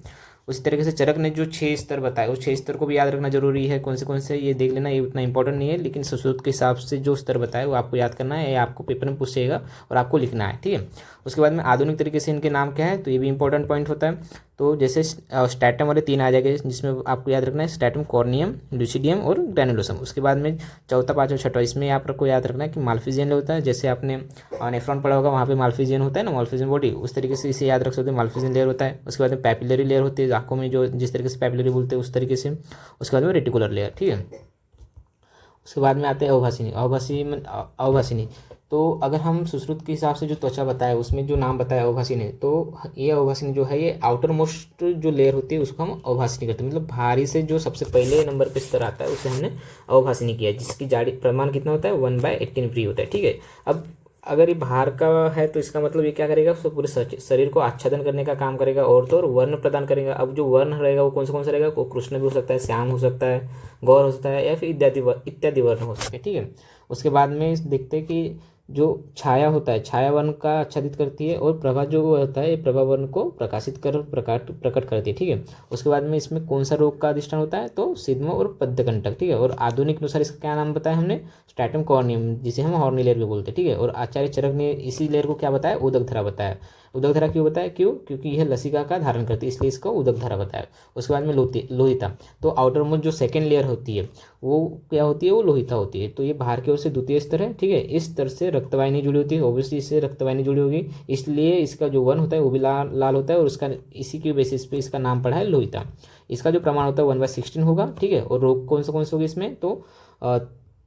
उसी तरीके से चरक ने जो 6 स्तर बताए उस 6 स्तर को भी याद रखना जरूरी है। कौन से ये देख लेना, ये उतना इंपॉर्टेंट नहीं है, लेकिन सुश्रुत के हिसाब से जो स्तर बताए वो आपको याद करना है, ये आपको पेपर में पूछेगा और आपको लिखना है, ठीक है। उसके बाद में आधुनिक तरीके से इनके नाम क्या है, तो ये भी इंपॉर्टेंट पॉइंट होता है। तो जैसे स्टैटम वाले 3 आ जाएंगे, जिसमें आपको याद रखना है स्टैटम, कॉर्नियम, लुसिडियम और ग्रैनुलोसम। उसके बाद में चौथा, पाँचवा, छठवा, इसमें आपको याद रखना है कि माल्फिजियन होता है। जैसे आपने नेफ्रॉन पढ़ा होगा, वहाँ पे माल्फिजियन होता है ना, माल्फिजियन बॉडी, उस तरीके से इसे याद रख सकते हैं, माल्फिजियन लेयर होता है। उसके बाद में पैपिलरी लेयर होती है, आंखों में जो जिस तरीके से पैपिलरी बोलते हैं उस तरीके से। उसके बाद में रेटिकुलर लेयर, ठीक है। उसके बाद में आते हैं अवभासिनी। तो अगर हम सुश्रुत के हिसाब से जो त्वचा बताया उसमें जो नाम बताया अवभासिनी, तो ये अवभासिनी जो है ये आउटर मोस्ट जो लेयर होती है उसको हम अवभासिनी करते हैं। मतलब भारी से जो सबसे पहले नंबर पे स्तर आता है उसे हमने अवभासिनी किया, जिसकी जाड़ी प्रमाण कितना होता है, 1/18 फ्री होता है, ठीक है। अब अगर ये बाहर का है तो इसका मतलब ये क्या करेगा, उसको पूरे शरीर को आच्छादन करने का काम करेगा और तो और वर्ण प्रदान करेगा। अब जो वर्ण रहेगा वो कौन सा रहेगा, वो कृष्ण भी हो सकता है, श्याम हो सकता है, गौर हो सकता है, या फिर इत्यादि वर्ण हो सकते हैं, ठीक है। उसके बाद में देखते हैं कि जो छाया होता है, छाया वर्ण का आच्छादित करती है, और प्रभा जो होता है ये प्रभा वर्ण को प्रकट करती है, ठीक है। उसके बाद में इसमें कौन सा रोग का अधिष्ठान होता है, तो सिद्म और पद्यकंटक, ठीक है। और आधुनिक अनुसार इसका क्या नाम बताया हमने, स्ट्रैटम कॉर्नियम, जिसे हम हॉर्नी लेयर भी बोलते हैं, ठीक है। और आचार्य चरक ने इसी लेयर को क्या बताया, उदकधरा बताया। उदकधरा क्यों बताया, क्योंकि यह लसिका का धारण करती है, इसलिए इसको उदकधरा बताया। उसके बाद में लोहिता, तो आउटर मोस्ट जो सेकेंड लेयर होती है वो क्या होती है, वो लोहिता होती है। तो ये बाहर की ओर से द्वितीय स्तर है, ठीक है। इस स्तर से रक्तवाहिनी जुड़ी होती है, ऑब्वियसली इससे रक्तवाहिनी जुड़ी होगी, इसलिए इसका जो वर्ण होता है वो भी लाल होता है, और उसका इसी के बेसिस पे इसका नाम पड़ा है लोहिता। इसका जो प्रमाण होता है 1/16 होगा, ठीक है। और रोग कौन से होगी इसमें, तो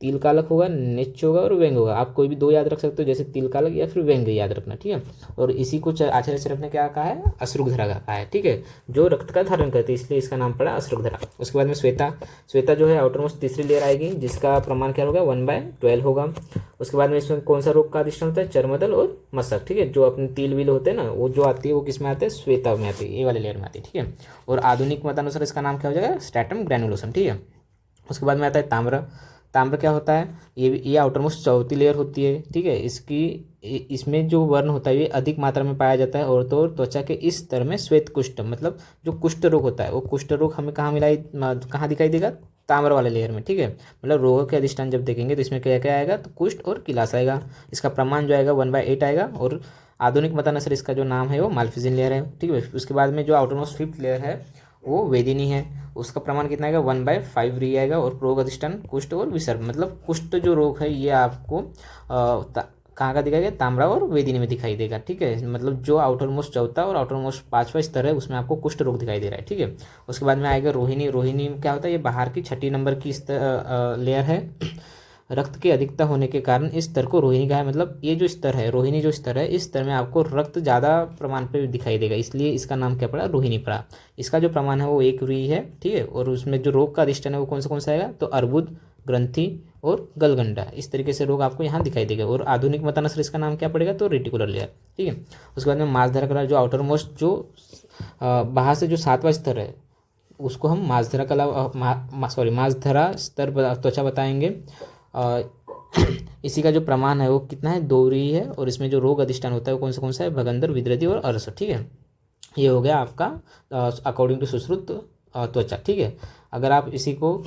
तिल कालक होगा, निच होगा और व्यंग होगा। आप कोई भी 2 याद रख सकते हो, जैसे तिल कालक या फिर व्यंग याद रखना, ठीक है। और इसी को आचार्य चरक ने क्या कहा है, अश्रुधरा कहा है, ठीक है, जो रक्त का धारण करती है, इसलिए इसका नाम पड़ा अश्रुधरा। उसके बाद में श्वेता जो है आउटर मोस्ट तीसरी लेयर आएगी, जिसका प्रमाण क्या होगा, 1/12 होगा। उसके बाद में इसमें कौन सा रोग का अधिष्ठान होता है, चर्मदल और मशक, ठीक है। जो अपने तिल विल होते हैं ना, वो जो आती है वो किस में आते हैं, श्वेता में आती है, ये वाले लेयर में आती है, ठीक है। और आधुनिक मतानुसार इसका नाम क्या हो जाएगा, स्ट्रैटम ग्रैनुलोसम, ठीक है। उसके बाद में आता है ताम्र क्या होता है, ये आउटर मोस्ट चौथी लेयर होती है, ठीक है। इसकी इसमें जो वर्ण होता है ये अधिक मात्रा में पाया जाता है औरतों और त्वचा के इस स्तर में श्वेत कुष्ठ, मतलब जो कुष्ठ रोग होता है वो कुष्ठ रोग हमें कहाँ दिखाई देगा, ताम्र वाले लेयर में, ठीक है। मतलब रोगों के अधिष्ठान जब देखेंगे तो इसमें क्या क्या आएगा, तो कुष्ठ और किलास आएगा। इसका प्रमाण जो आएगा 1/8 आएगा। और आधुनिक मतानुसार इसका जो नाम है वो माल्फिजिन लेयर है, ठीक है। उसके बाद में जो आउटरमोस्ट 5th लेयर है वो वेदिनी है, उसका प्रमाण कितना आएगा 1/5 री आएगा। और रोग अधिष्ठान कुष्ठ और विसर्ग, मतलब कुष्ठ जो रोग है ये आपको कहाँ का दिखाई देगा, ताम्रा और वेदिनी में दिखाई देगा, ठीक है। मतलब जो आउटर मोस्ट चौथा और आउटर मोस्ट 5वां स्तर है उसमें आपको कुष्ठ रोग दिखाई दे रहा है, ठीक है। उसके बाद में आएगा रोहिणी। रोहिणी में क्या होता है, ये बाहर की 6 नंबर की लेयर है। रक्त की अधिकता होने के कारण इस स्तर को रोहिणी कहा है। मतलब ये जो स्तर है, रोहिणी जो स्तर है, इस स्तर में आपको रक्त ज़्यादा प्रमाण पे दिखाई देगा, इसलिए इसका नाम क्या पड़ा, रोहिणी पड़ा। इसका जो प्रमाण है वो 1 री है, ठीक है। और उसमें जो रोग का अधिष्ठान है वो कौन सा आएगा, तो अर्बुद, ग्रंथि और गलगंडा, इस तरीके से रोग आपको यहाँ दिखाई देगा। और आधुनिक मतानुसार इसका नाम क्या पड़ेगा, तो रेटिकुलर लेयर, ठीक है। उसके बाद में मांसधरा कला, जो आउटर मोस्ट जो बाहर से जो 7वां स्तर है उसको हम मांसधरा कला मांसधरा स्तर त्वचा बताएंगे। इसी का जो प्रमाण है वो कितना है, 2 री है। और इसमें जो रोग अधिष्ठान होता है वो कौन सा है, भगंदर, विद्रति और अरस, ठीक है। ये हो गया आपका अकॉर्डिंग टू सुश्रुत त्वचा, ठीक है। अगर आप इसी को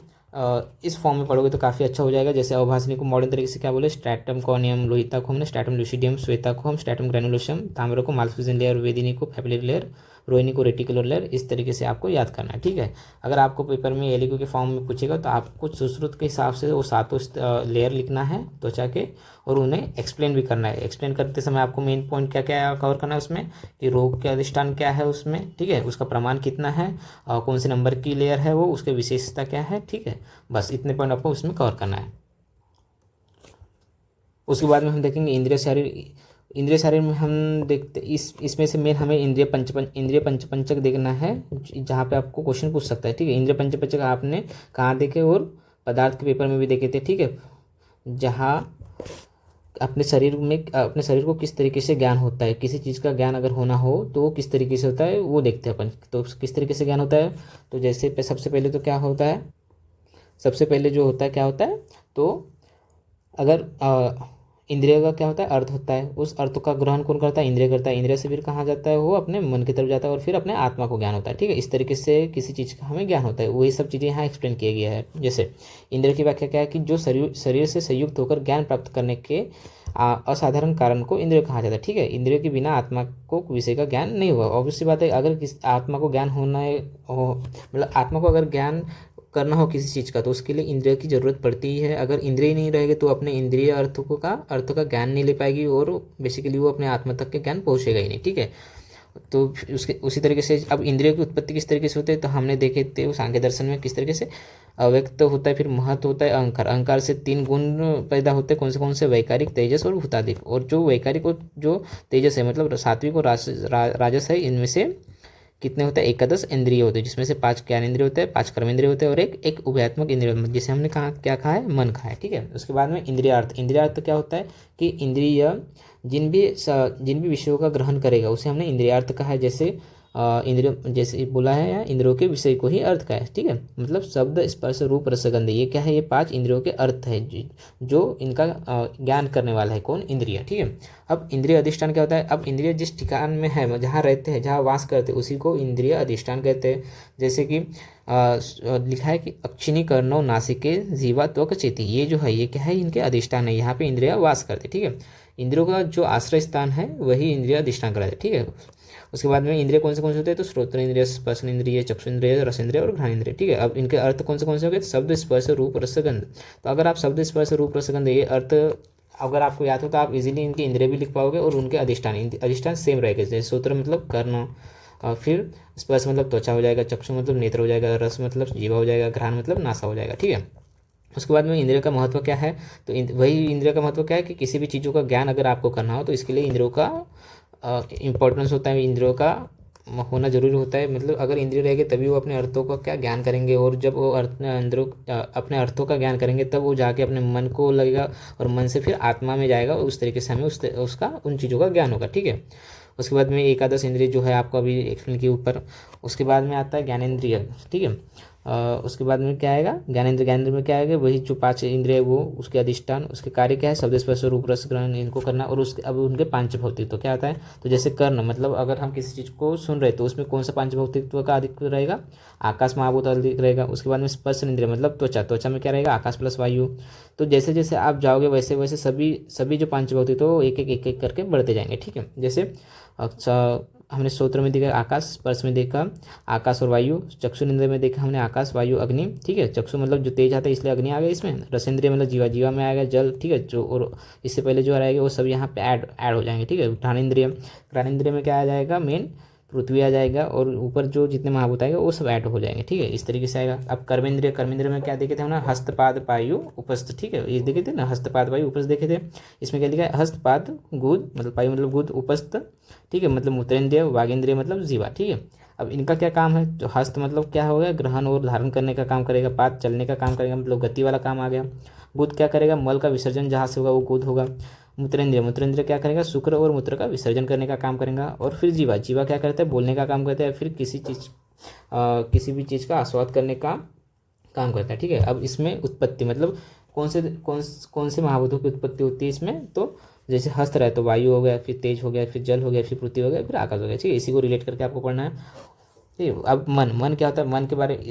इस फॉर्म में पढ़ोगे तो काफ़ी अच्छा हो जाएगा। जैसे अवभाषणी को मॉडर्न तरीके से क्या बोले, स्ट्रैटम कॉर्नियम, लोहिता को हमने स्ट्रैटम लूसिडियम, श्वेता को हम स्ट्रैटम ग्रैनुलोसम, ताम्र को माल्फिजिन लेयर, वेदिनी को पैपिलरी लेयर, रोहिणी को रेटिकुलर लेयर, इस तरीके से आपको याद करना है, ठीक है। अगर आपको पेपर में एलिको के फॉर्म में पूछेगा तो आपको सुश्रुत के हिसाब से वो 7 लेयर लिखना है त्वचा के, और उन्हें एक्सप्लेन भी करना है। एक्सप्लेन करते समय आपको मेन पॉइंट क्या क्या कवर करना है उसमें, कि रोग के अधिष्ठान क्या है उसमें, ठीक है, उसका प्रमाण कितना है, कौन से नंबर की लेयर है वो, उसके विशेषता क्या है, ठीक है। बस इतने पॉइंट आपको उसमें कवर करना है। उसके बाद में हम देखेंगे इंद्रिय शरीर। इंद्रिय शरीर में हम देखते इसमें से मेन हमें इंद्रिय पंचपंचक देखना है, जहाँ पे आपको क्वेश्चन पूछ सकता है, ठीक है। इंद्रिय पंचपंचक आपने कहाँ देखे, और पदार्थ के पेपर में भी देखे थे, ठीक है। जहाँ अपने शरीर को किस तरीके से ज्ञान होता है, किसी चीज़ का ज्ञान अगर होना हो तो वो किस तरीके से होता है वो देखते हैं अपन। तो किस तरीके से ज्ञान होता है, तो जैसे सबसे पहले तो क्या होता है, सबसे पहले जो होता है क्या होता है, तो अगर इंद्रिय का क्या होता है, अर्थ होता है, उस अर्थ का ग्रहण कौन करता है, इंद्रिय करता है। इंद्रिय से फिर कहाँ जाता है, वो अपने मन की तरफ जाता है और फिर अपने आत्मा को ज्ञान होता है, ठीक है। इस तरीके से किसी चीज़ का हमें ज्ञान होता है, वही सब चीज़ें यहाँ एक्सप्लेन किया गया है। जैसे इंद्रिय की व्याख्या क्या है, कि जो शरीर से संयुक्त होकर ज्ञान प्राप्त करने के असाधारण कारण को इंद्रिय कहा जाता है, ठीक है। इंद्रिय के बिना आत्मा को विषय का ज्ञान नहीं हुआ। ऑब्वियसली बात है, अगर किस आत्मा को ज्ञान होना है, मतलब आत्मा को अगर ज्ञान करना हो किसी चीज़ का, तो उसके लिए इंद्रिय की जरूरत पड़ती ही है। अगर इंद्रिय नहीं रहेगी तो अपने इंद्रिय अर्थ का ज्ञान नहीं ले पाएगी, और बेसिकली वो अपने आत्मा तक के ज्ञान पहुँचेगा ही नहीं, ठीक है। तो उसी तरीके से अब इंद्रियों की उत्पत्ति किस तरीके से होती है, तो हमने देखे थे सांख्य दर्शन में किस तरीके से अव्यक्त होता है, फिर महत्व होता है, अहंकार। अहंकार से 3 गुण पैदा होते हैं, कौन से वैकारिक, तेजस और भूतादिक। और जो वैकारिक और जो तेजस है, मतलब सात्विक और राजस है, इनमें से कितने होते हैं, 11 इंद्रिय होते हैं, जिसमें से 5 ज्ञान इंद्रिय होते हैं, 5 कर्म इंद्रिय होते हैं, और एक उभयात्मक इंद्रिय, जिसे हमने कहा क्या कहा है, मन कहा है, ठीक है। उसके बाद में इंद्रियार्थ। इंद्रियार्थ क्या होता है, कि इंद्रिय जिन भी विषयों का ग्रहण करेगा उसे हमने इंद्रियार्थ कहा है। जैसे इंद्रियों, जैसे बोला है यहाँ, इंद्रियों के विषय को ही अर्थ का है, ठीक है। मतलब शब्द, स्पर्श, रूप, रस, गंध, ये क्या है, ये 5 इंद्रियों के अर्थ है, जो इनका ज्ञान करने वाला है, कौन, इंद्रिय, ठीक है। अब इंद्रिय अधिष्ठान क्या होता है, अब इंद्रिय जिस ठिकान में है, जहाँ रहते हैं, जहाँ वास करते हैं, उसी को इंद्रिय अधिष्ठान कहते हैं। जैसे कि लिखा है कि अक्षिणी, कर्णव, नासिके, जीवा, त्वक, चेती, ये जो है ये क्या है, इनके अधिष्ठान है, यहाँ पे इंद्रिय वास करते, ठीक है। इंद्रियों का जो आश्रय स्थान है वही इंद्रिय अधिष्ठान कराते, ठीक है। उसके बाद में इंद्रिय कौन से होते हैं, तो श्रोत्र इंद्रिय, स्पर्श इंद्रिय, चक्षु इंद्रिय, रस इंद्रिय और घ्राण इंद्रिय, ठीक है। अब इनके अर्थ कौन से हो गए, शब्द, स्पर्श, रूप, रस, गंध। तो अगर आप शब्द, स्पर्श, रूप, रस, गंध ये अर्थ अगर आपको याद हो तो आप इजीली इनके इंद्रिय भी लिख पाओगे, और उनके अधिष्ठान सेम रहेगा। जैसे श्रोत्र मतलब कर्ण, फिर स्पर्श मतलब त्वचा हो जाएगा, चक्षु मतलब नेत्र हो जाएगा, रस मतलब जीवा हो जाएगा, घ्राण मतलब नासा हो जाएगा, ठीक है। उसके बाद में इंद्रिय का महत्व क्या है, तो वही इंद्रिय का महत्व क्या है, कि किसी भी चीज़ों का ज्ञान अगर आपको करना हो तो इसके लिए इंद्रियों का इम्पोर्टेंस होता है, इंद्रियों का होना जरूरी होता है। मतलब अगर इंद्रिय रहेंगे तभी वो अपने अर्थों का क्या ज्ञान करेंगे, और जब वो अपने अर्थों का ज्ञान करेंगे तब वो जाके अपने मन को लगेगा, और मन से फिर आत्मा में जाएगा, उस तरीके से हमें उसका उन चीज़ों का ज्ञान होगा, ठीक है। उसके बाद में एकादश इंद्रिय जो है आपको अभी एक्सप्लेन किए ऊपर। उसके बाद में आता है ज्ञानेंद्रिय, ठीक है। उसके बाद में क्या आएगा, ज्ञानेंद्र। ज्ञानेंद्र में क्या आएगा, वही जो 5 इंद्रिय वो उसके अधिष्ठान, उसके कार्य क्या है, शब्द स्पर्श रूप रस ग्रहण इनको करना। और उसके अब उनके पांच भौतिक क्या आता है, तो जैसे कर्ण, मतलब अगर हम किसी चीज़ को सुन रहे तो उसमें कौन सा पांच भौतिकत्व का अधिक रहेगा, आकाश महाभूत अधिक रहेगा। उसके बाद में स्पर्श इंद्रिय मतलब त्वचा, त्वचा में क्या रहेगा, आकाश प्लस वायु। तो जैसे जैसे आप जाओगे वैसे वैसे सभी सभी जो पांच भौतिक तो एक एक करके बढ़ते जाएंगे। ठीक है, जैसे अच्छा हमने श्रोत्र में देखा आकाश, स्पर्श में देखा आकाश और वायु, चक्षु इंद्रिय में देखा हमने आकाश वायु अग्नि। ठीक है, चक्षु मतलब जो तेज आता है इसलिए अग्नि आ गया इसमें। रसेंद्रिय मतलब जीवा, जीवा में आएगा जल। ठीक है, जो और इससे पहले जो रहेगा वो सब यहाँ पे ऐड हो जाएंगे। ठीक है, घ्राणेंद्रिय, घ्राणेंद्रिय में क्या आ जाएगा, मेन पृथ्वी आ जाएगा और ऊपर जो जितने महाभूत आएगा वो सब ऐड हो जाएंगे। ठीक है, इस तरीके से आएगा। अब कर्मेंद्रिय, कर्मेंद्रिय में क्या देखे थे हमने, हस्तपाद पायु उपस्थ। ठीक है, ये देखे थे ना, हस्तपाद पायु उपस्थ देखे थे। इसमें क्या लिखा है, हस्तपाद गुद मतलब पायु मतलब गुद, उपस्थ ठीक है मतलब मूत्रेंद्रिय, वागेंद्रिय मतलब जीवा। ठीक है, अब इनका क्या काम है, तो हस्त मतलब क्या हो गया, ग्रहण और धारण करने का काम करेगा। पाद चलने का काम करेगा मतलब गति वाला काम आ गया। गुद क्या करेगा, मल का विसर्जन जहाँ से होगा वो गुद होगा। मूत्रेंद्रिय, मूत्रेंद्रिय क्या करेगा, शुक्र और मूत्र का विसर्जन करने का काम करेगा। और फिर जीवा, जीवा क्या करता है, बोलने का काम करता है, फिर किसी भी चीज़ का आस्वाद करने का काम करता है। ठीक है, अब इसमें उत्पत्ति मतलब कौन से महाभूतों की उत्पत्ति होती है इसमें, तो जैसे हस्त रहे तो वायु हो गया, फिर तेज हो गया, फिर जल हो गया, फिर पृथ्वी हो गया, फिर आकाश हो गया। ठीक है, इसी को रिलेट करके आपको पढ़ना है। ठीक है, अब मन, मन क्या होता है,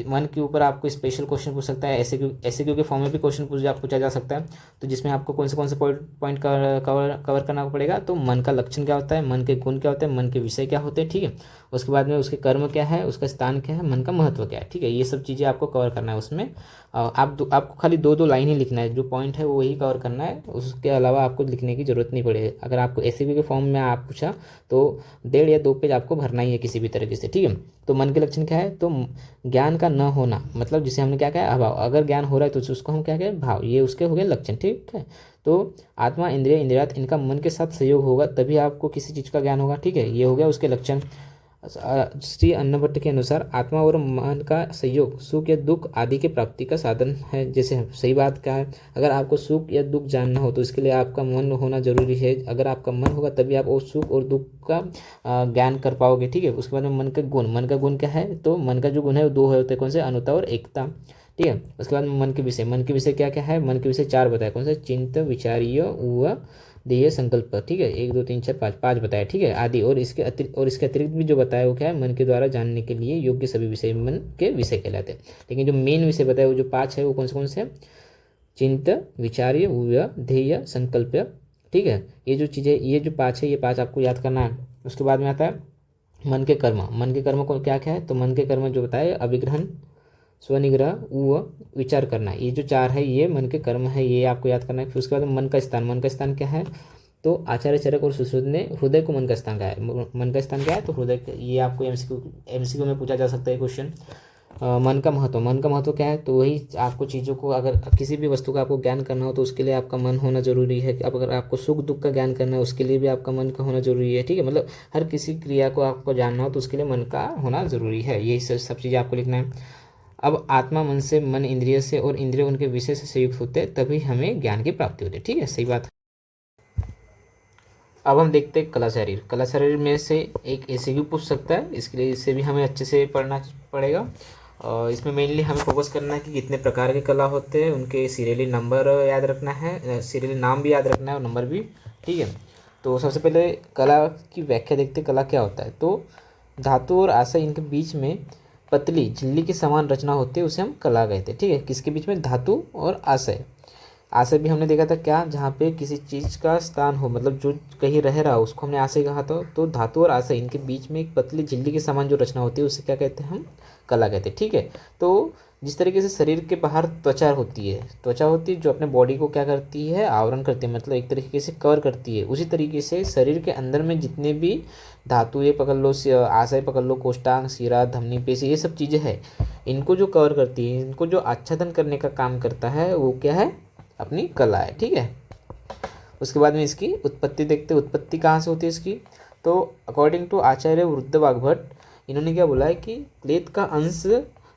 मन के ऊपर आपको स्पेशल क्वेश्चन पूछ सकता है, ऐसे क्यों के फॉर्म में भी क्वेश्चन पूछा जा सकता है। तो जिसमें आपको कौन से पॉइंट कवर करना पड़ेगा, तो मन का लक्षण क्या होता है, मन के गुण क्या होते हैं, मन के विषय क्या होते हैं। ठीक है, उसके बाद में उसके कर्म क्या है, उसका स्थान क्या है, मन का महत्व क्या है। ठीक है, ये सब चीज़ें आपको कवर करना है उसमें। आपको खाली दो लाइन ही लिखना है, जो पॉइंट है वो वही कवर करना है, उसके अलावा आपको लिखने की जरूरत नहीं पड़ेगी। अगर आपको ऐसे के फॉर्म में आप पूछा तो 1.5 या 2 पेज आपको भरना ही है किसी भी तरीके से। ठीक है, तो मन के लक्षण क्या है, तो ज्ञान का न होना मतलब जिसे हमने क्या कहा अभाव। अगर ज्ञान हो रहा है तो उसको हम क्या कहें, भाव। ये उसके हो गए लक्षण। ठीक है, तो आत्मा इंद्रिय इंद्रियात इनका मन के साथ सहयोग होगा तभी आपको किसी चीज़ का ज्ञान होगा। ठीक है, ये हो गया उसके लक्षण। श्री अन्नभट्ट के अनुसार आत्मा और मन का संयोग सुख या दुख आदि के प्राप्ति का साधन है। जैसे सही बात क्या है, अगर आपको सुख या दुख जानना हो तो इसके लिए आपका मन होना जरूरी है। अगर आपका मन होगा तभी आप उस सुख और दुख का ज्ञान कर पाओगे। ठीक है, उसके बाद में मन का गुण, मन का गुण क्या है, तो मन का जो गुण है वो 2 होते हैं, कौन से, अनुता और एकता। ठीक है, उसके बाद मन के विषय, मन के विषय क्या क्या है, मन के विषय 4 बताए, कौन से, चिंत विचारीय व देय संकल्प। ठीक है, 1 2 3 4 5 5 बताया। ठीक है, आदि। और इसके अतिरिक्त भी जो बताया वो क्या है, मन के द्वारा जानने के लिए योग्य सभी विषय मन के विषय कहलाते हैं। लेकिन जो मेन विषय बताया वो जो 5 है वो कौन से हैं, चिंत विचार्य व ध्येय संकल्प। ठीक है, ये जो चीज़ें, ये जो 5 है, ये 5 आपको याद करना है। उसके बाद में आता है मन के कर्म। मन के कर्म को क्या क्या है, तो मन के कर्म जो बताए, अभिग्रहण, स्वनिग्रह व विचार करना, ये जो 4 है ये मन के कर्म है, ये आपको याद करना है। फिर उसके बाद मन का स्थान, मन का स्थान क्या है, तो आचार्य चरक और सुश्रुत ने हृदय को मन का स्थान कहा है। मन का स्थान क्या है, तो हृदय। ये आपको एमसीक्यू में पूछा जा सकता है क्वेश्चन। मन का महत्व, मन का महत्व क्या है, तो वही आपको चीज़ों को, अगर किसी भी वस्तु का आपको ज्ञान करना हो तो उसके लिए आपका मन होना जरूरी है। अब अगर आपको सुख दुख का ज्ञान करना है उसके लिए भी आपका मन का होना जरूरी है। ठीक है, मतलब हर किसी क्रिया को आपको जानना हो तो उसके लिए मन का होना जरूरी है। यही सब चीज़ें आपको लिखना है। अब आत्मा मन से, मन इंद्रिय से और इंद्रिय उनके विषय से संयुक्त होते हैं तभी हमें ज्ञान की प्राप्ति होती है। ठीक है, सही बात है। अब हम देखते हैं कला शरीर। कला शरीर में से एक ऐसे भी पूछ सकता है, इसके लिए इसे भी हमें अच्छे से पढ़ना पड़ेगा। इसमें मेनली हमें फोकस करना है कि कितने प्रकार के कला होते हैं, उनके सीरियली नंबर याद रखना है, सीरियली नाम भी याद रखना है और नंबर भी। ठीक है, तो सबसे पहले कला की व्याख्या देखते हैं, कला क्या होता है। तो धातु और आशय इनके बीच में पतली झिल्ली की समान रचना होती है, उसे हम कला कहते हैं। ठीक है, किसके बीच में, धातु और आशय। आशय भी हमने देखा था क्या, जहाँ पे किसी चीज़ का स्थान हो, मतलब जो कहीं रह रहा हो उसको हमने आशय कहा था। तो धातु और आशय इनके बीच में एक पतली झिल्ली के समान जो रचना होती है उसे क्या कहते हैं, हम कला कहते हैं। ठीक है, तो जिस तरीके से शरीर के बाहर त्वचा होती है जो अपने बॉडी को क्या करती है, आवरण करती है, मतलब एक तरीके से कवर करती है। उसी तरीके से शरीर के अंदर में जितने भी धातु, ये पकड़ लो, आशय पकड़ लो, कोष्ठांग, शिरा, धमनी, पेशी, ये सब चीज़ें हैं, इनको जो कवर करती है, इनको जो आच्छादन करने का काम करता है वो क्या है, अपनी कला है। ठीक है, उसके बाद में इसकी उत्पत्ति देखते हैं। उत्पत्ति कहाँ से होती है इसकी, तो अकॉर्डिंग टू आचार्य वृद्ध वाग्भट, इन्होंने क्या बोला है कि क्लेद का अंश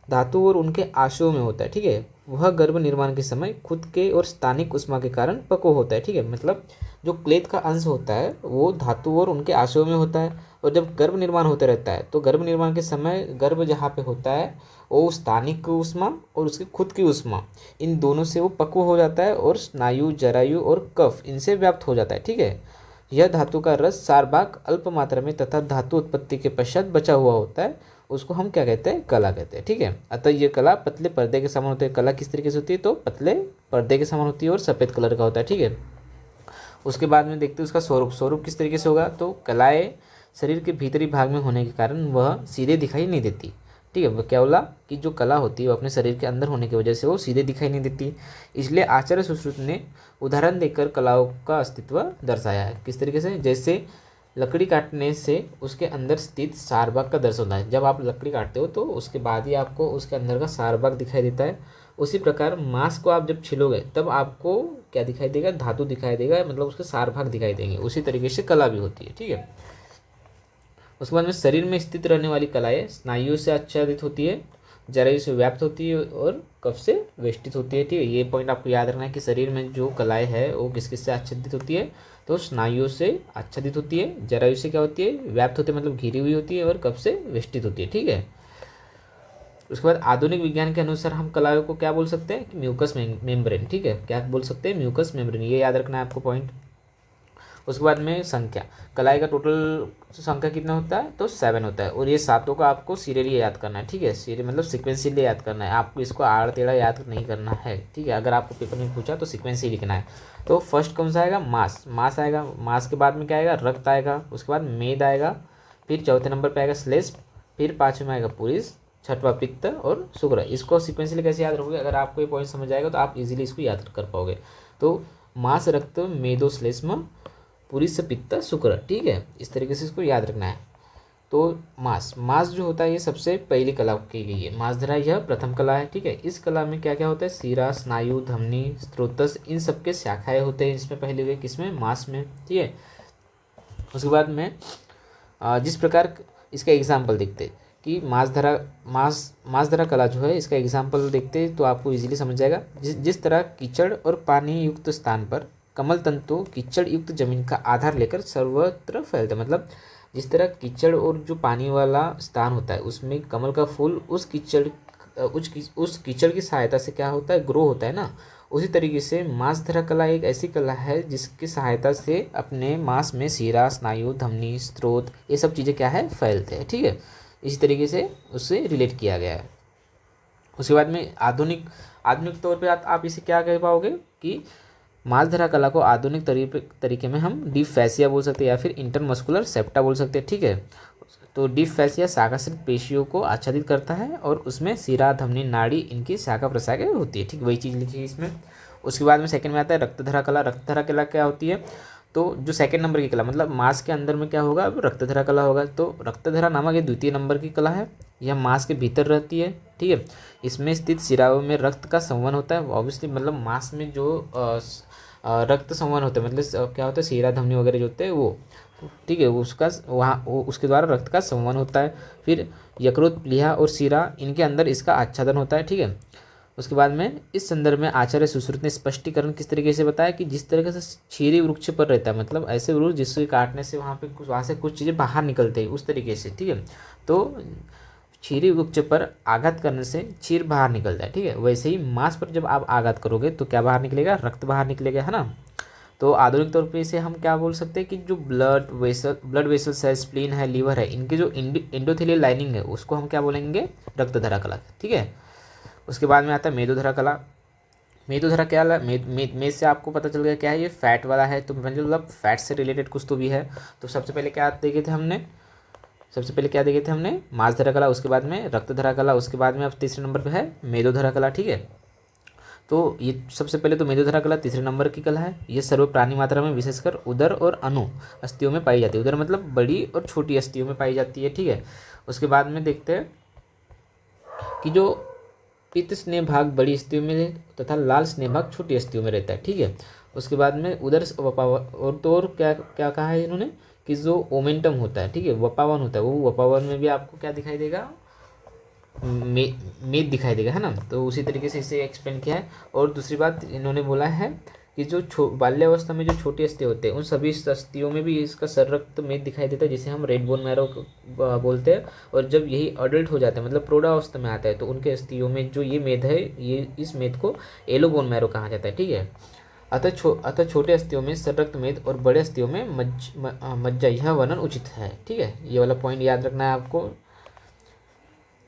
धातु और उनके आशयों में होता है। ठीक है, वह गर्भ निर्माण के समय खुद के और स्थानिक उष्मा के कारण पक्व होता है। ठीक है, मतलब जो क्लेद का अंश होता है वो धातु और उनके आशयों में होता है, और जब गर्भ निर्माण होता रहता है तो गर्भ निर्माण के समय गर्भ जहाँ पे होता है वो स्थानिक ऊष्मा और उसकी खुद की ऊष्मा, इन दोनों से वो पक्व हो जाता है और स्नायु, जरायु और कफ इनसे व्याप्त हो जाता है। ठीक है, यह धातु का रस सारभाग अल्प मात्रा में तथा धातु उत्पत्ति के पश्चात बचा हुआ होता है, उसको हम क्या कहते हैं, कला कहते हैं। ठीक है, अतः ये कला पतले पर्दे के समान होती है। कला किस तरीके से होती है, तो पतले पर्दे के समान होती है और सफ़ेद कलर का होता है। ठीक है, उसके बाद में देखते हैं उसका स्वरूप। स्वरूप किस तरीके से होगा, तो कलाएँ शरीर के भीतरी भाग में होने के कारण वह सीधे दिखाई नहीं देती। ठीक है, वह क्या बोला कि जो कला होती है वो अपने शरीर के अंदर होने की वजह से वो सीधे दिखाई नहीं देती। इसलिए आचार्य सुश्रुत ने उदाहरण देकर कलाओं का अस्तित्व दर्शाया है। किस तरीके से, जैसे लकड़ी काटने से उसके अंदर स्थित सारभाग का दर्शन होता है। जब आप लकड़ी काटते हो तो उसके बाद ही आपको उसके अंदर का सारभाग दिखाई देता है। उसी प्रकार मांस को आप जब छिलोगे तब आपको क्या दिखाई देगा, धातु दिखाई देगा, मतलब उसके सारभाग दिखाई देंगे। उसी तरीके से कला भी होती है। ठीक है, उसके बाद में शरीर में स्थित रहने वाली कलाएं स्नायुओं से आच्छादित होती है, जरायु से व्याप्त होती है और कफ से वेष्टित होती है। ठीक है, ये पॉइंट आपको याद रखना है कि शरीर में जो कलाएं है वो किस किस से आच्छादित होती है, तो स्नायुओं से आच्छादित होती है, जरायु से क्या होती है, व्याप्त होती है मतलब घिरी हुई होती है, और कफ से वेष्टित होती है। ठीक है, उसके बाद आधुनिक विज्ञान के अनुसार हम कलाओं को क्या बोल सकते हैं कि म्यूकस मेम्ब्रेन। ठीक है, क्या बोल सकते हैं, म्यूकस मेम्ब्रेन, ये याद रखना है आपको पॉइंट। उसके बाद में संख्या, कलाई का टोटल संख्या कितना होता है, तो 7 होता है, और ये सातों का आपको सीरियली याद करना है। ठीक है, सीरियल मतलब सिक्वेंशियली याद करना है, आपको इसको आड़ टेढ़ा याद नहीं करना है। ठीक है, अगर आपको पेपर में पूछा तो सिक्वेंस ही लिखना है। तो फर्स्ट कौन सा आएगा, मास, मास आएगा। मास के बाद में क्या आएगा, रक्त आएगा। उसके बाद मेद आएगा, फिर चौथे नंबर पर आएगा श्लेष्म, फिर पाँचवें में आएगा पुरुष, छठवा पित्त और शुक्र। इसको सिक्वेंशियली कैसे याद रखोगे, अगर आपको ये पॉइंट समझ आएगा तो आप इजीली इसको याद कर पाओगे। तो मास, रक्त, मेदो, श्लेष्म, पुरुष, पित्त, शुक्र। ठीक है, इस तरीके से इसको याद रखना है। तो मास, मास जो होता है ये सबसे पहली कला की गई है। मास धरा यह प्रथम कला है। ठीक है, इस कला में क्या क्या होता है, सीरा, स्नायु, धमनी, स्त्रोतस, इन सबके शाखाएं होते हैं इसमें पहले हुए, किसमें, मास में। ठीक है, उसके बाद में जिस प्रकार इसका एग्जाम्पल देखते हैं कि मास धरा कला जो है, इसका एग्जाम्पल देखते हैं तो आपको इजीली समझ जाएगा। जिस तरह कीचड़ और पानी युक्त स्थान पर कमल तंतु कीचड़ युक्त जमीन का आधार लेकर सर्वत्र फैलते, मतलब जिस तरह कीचड़ और जो पानी वाला स्थान होता है उसमें कमल का फूल उस कीचड़ की सहायता से क्या होता है, ग्रो होता है ना। उसी तरीके से मांस धरा कला एक ऐसी कला है जिसकी सहायता से अपने मांस में सीरा, स्नायु, धमनी, स्त्रोत, ये सब चीज़ें क्या है, फैलते हैं। ठीक है, इसी तरीके से उससे रिलेट किया गया है। उसके बाद में आधुनिक तौर पे आप इसे क्या कह पाओगे कि मांस धरा कला को आधुनिक तरीके में हम डीप फैसिया बोल सकते हैं या फिर इंटरमस्कुलर सेप्टा बोल सकते हैं। ठीक है, तो डीप फैसिया शाखाश्रित पेशियों को आच्छादित करता है और उसमें सिरा, धमनी, नाड़ी, इनकी शाखा प्रशाखा होती है। ठीक, वही चीज़ लिखी है इसमें। उसके बाद में सेकंड में आता है रक्तधरा कला। रक्तधरा कला क्या होती है, तो जो सेकंड नंबर की कला, मतलब मांस के अंदर में क्या होगा, अब रक्तधरा कला होगा। तो रक्तधरा नामक ये द्वितीय नंबर की कला है, यह मांस के भीतर रहती है। ठीक है, इसमें स्थित शिराओं में रक्त का संवहन होता है। ऑब्वियसली मतलब मांस में जो रक्त संवहन होता है, मतलब क्या होता है, सीरा, धमनी वगैरह जो होते हैं वो। ठीक है, उसका वहाँ उसके द्वारा रक्त का संवहन होता है। फिर यकृत, प्लीहा और शिरा, इनके अंदर इसका आच्छादन होता है। ठीक है, उसके बाद में इस संदर्भ में आचार्य सुश्रुत ने स्पष्टीकरण किस तरीके से बताया कि जिस तरीके से छीरी वृक्ष पर रहता है, मतलब ऐसे वृक्ष जिसके काटने से वहाँ से कुछ चीज़ें बाहर निकलते हैं, उस तरीके से। ठीक है, तो छीरी वृक्ष पर आघात करने से चीर बाहर निकलता है। ठीक है, वैसे ही मांस पर जब आप आघात करोगे तो क्या बाहर निकलेगा, रक्त बाहर निकलेगा, है ना। तो आधुनिक तौर पे इसे हम क्या बोल सकते हैं कि जो ब्लड वेसल्स है, स्प्लीन है, लीवर है, इनके जो एंडोथेलियल लाइनिंग है उसको हम क्या बोलेंगे, रक्तधरा कला। ठीक है, उसके बाद में आता है मेदोधरा कला। मेदोधरा क्या, मेद से आपको पता चल गया क्या है, ये फैट वाला है, तो मतलब फैट से रिलेटेड कुछ तो भी है। तो सबसे पहले क्या देखे थे हमने, मांस धरा कला, उसके बाद में रक्तधरा कला, उसके बाद में अब तीसरे नंबर पे है मेदोधरा कला। ठीक है, तो ये सबसे पहले तो मेदोधरा कला तीसरे नंबर की कला है। ये सर्व प्राणी मात्रा में विशेषकर उदर और अनु अस्थियों में पाई जाती है। उदर मतलब बड़ी और छोटी अस्थियों में पाई जाती है। ठीक है, उसके बाद में देखते हैं कि जो पित्त स्नेह भाग बड़ी अस्थियों में तथा लाल स्नेह भाग छोटी अस्थियों में रहता है। ठीक है, उसके बाद में उदर और तो और क्या क्या कहा है इन्होंने कि जो ओमेंटम होता है, ठीक है, वपावन होता है, वो वपावन में भी आपको क्या दिखाई देगा, मेद दिखाई देगा, है ना। तो उसी तरीके से इसे एक्सप्लेन किया है। और दूसरी बात इन्होंने बोला है कि जो बाल्यावस्था में जो छोटी अस्थियाँ होते हैं उन सभी अस्थियों में भी इसका संरक्त मेद दिखाई देता है, जिसे हम रेड बोन मैरो बोलते हैं। और जब यही अडल्ट हो जाता है मतलब प्रौढ़ावस्था में आता है, तो उनके अस्थियों में जो ये मेद है, ये इस मेद को येलो बोन मैरो कहा जाता है। ठीक है, अतः छोटे अस्थियों में संरक्त मेद और बड़े अस्थियों में मज्जा, यह वर्णन उचित है। ठीक है, ये वाला पॉइंट याद रखना है आपको।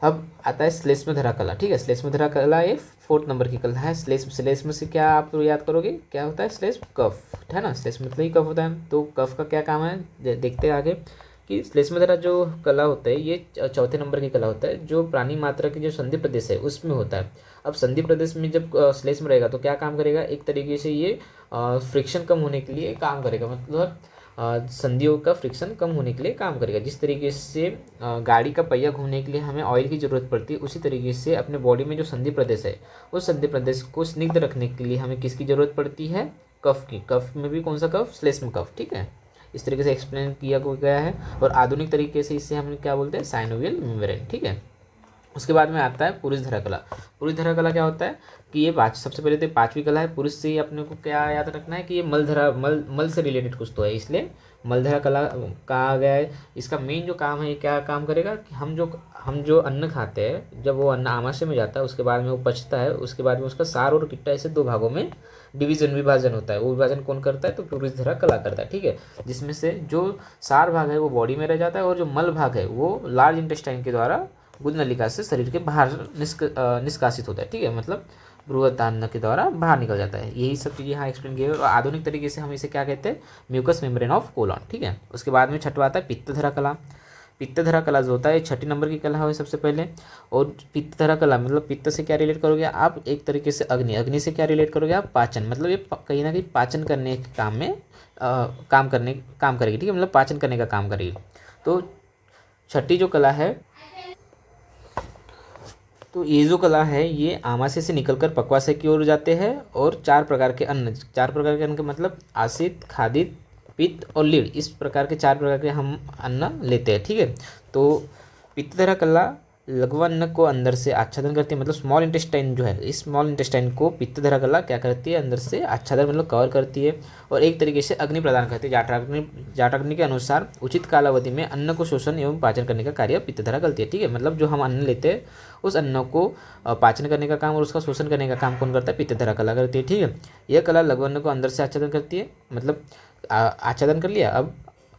अब आता है श्लेष्मधरा कला। ठीक है, श्लेष्मधरा कला ये 4th नंबर की कला है। श्लेष्म से क्या आप याद करोगे, क्या होता है? श्लेष्म कफ है ना, श्लेष्म मतलब ही कफ होता है। तो कफ का क्या काम है देखते हैं आगे कि श्लेष्मधरा जो कला होता है ये 4थे नंबर की कला होता है, जो प्राणी मात्रा की जो संधि प्रदेश है उसमें होता है। अब संधि प्रदेश में जब श्लेष्म रहेगा तो क्या काम करेगा, एक तरीके से ये फ्रिक्शन कम होने के लिए काम करेगा, मतलब संधियों का फ्रिक्शन कम होने के लिए काम करेगा। जिस तरीके से गाड़ी का पहिया घूमने के लिए हमें ऑयल की ज़रूरत पड़ती है, उसी तरीके से अपने बॉडी में जो संधि प्रदेश है उस संधि प्रदेश को स्निग्ध रखने के लिए हमें किसकी ज़रूरत पड़ती है? कफ की। कफ में भी कौन सा कफ? श्लेष्म कफ। ठीक है, इस तरीके से एक्सप्लेन किया गया है। और आधुनिक तरीके से इसे हम क्या बोलते हैं? Synovial membrane. ठीक है, उसके बाद में आता है पुरुषधरा कला। पुरुषधरा कला क्या होता है कि ये सबसे पहले तो 5वीं कला है। पुरुष से ही अपने को क्या याद रखना है कि ये मल से रिलेटेड कुछ तो है, इसलिए मलधरा कला कहा गया है। इसका मेन जो काम है, ये क्या काम करेगा कि हम जो अन्न खाते हैं, जब वो अन्न आमाशय में जाता है उसके बाद में वो पचता है, उसके बाद में उसका सार और किट्टा ऐसे 2 भागों में विभाजन होता है। वो विभाजन कौन करता है? तो पुरुषधरा कला करता है। ठीक है, जिसमें से जो सार भाग है वो बॉडी में रह जाता है और जो मल भाग है वो लार्ज इंटेस्टाइन के द्वारा गुद नलिका से शरीर के बाहर निष्कासित होता है। ठीक है, मतलब बृहदान्न के द्वारा बाहर निकल जाता है। यही सब चीज़ें यहाँ एक्सप्लेन किए। और आधुनिक तरीके से हम इसे क्या कहते हैं? Mucus membrane of colon. ठीक है, उसके बाद में छठवा आता है पित्तधरा कला। पित्तधरा कला जो होता है 6ठी नंबर की कला है सबसे पहले। और पित्तधरा कला मतलब पित्त से क्या रिलेट करोगे आप? एक तरीके से अग्नि से क्या रिलेट करोगे आप? पाचन। मतलब ये कहीं ना कहीं पाचन करने के काम में काम करेगी। ठीक है, मतलब पाचन करने का काम करेगी। तो 6ठी जो कला है, तो ये जो कला है ये आमाशय से निकलकर पक्वाशय की ओर जाते हैं। और 4 प्रकार के अन्न का मतलब आसित, खादित, पित्त और लीड, इस प्रकार के 4 प्रकार के हम अन्न लेते हैं। ठीक है, तो पित्तधरा कला लघु अन्न को अंदर से आच्छादन करती है, मतलब स्मॉल इंटेस्टाइन जो है, इस स्मॉल इंटेस्टाइन को पित्तधरा कला क्या करती है? अंदर से आच्छादन मतलब कवर करती है और एक तरीके से अग्नि प्रदान करती है। जाटाग्नि के अनुसार उचित कालावधि में अन्न को शोषण एवं पाचन करने का कार्य पित्तधरा करती है। ठीक है, मतलब जो हम अन्न लेते हैं उस अन्न को पाचन करने का काम और उसका शोषण करने का काम कौन करता है? पित्तधरा कला करती है। ठीक है, यह कला लघु अन्न को अंदर से आच्छादन करती है, मतलब आच्छादन कर लिया।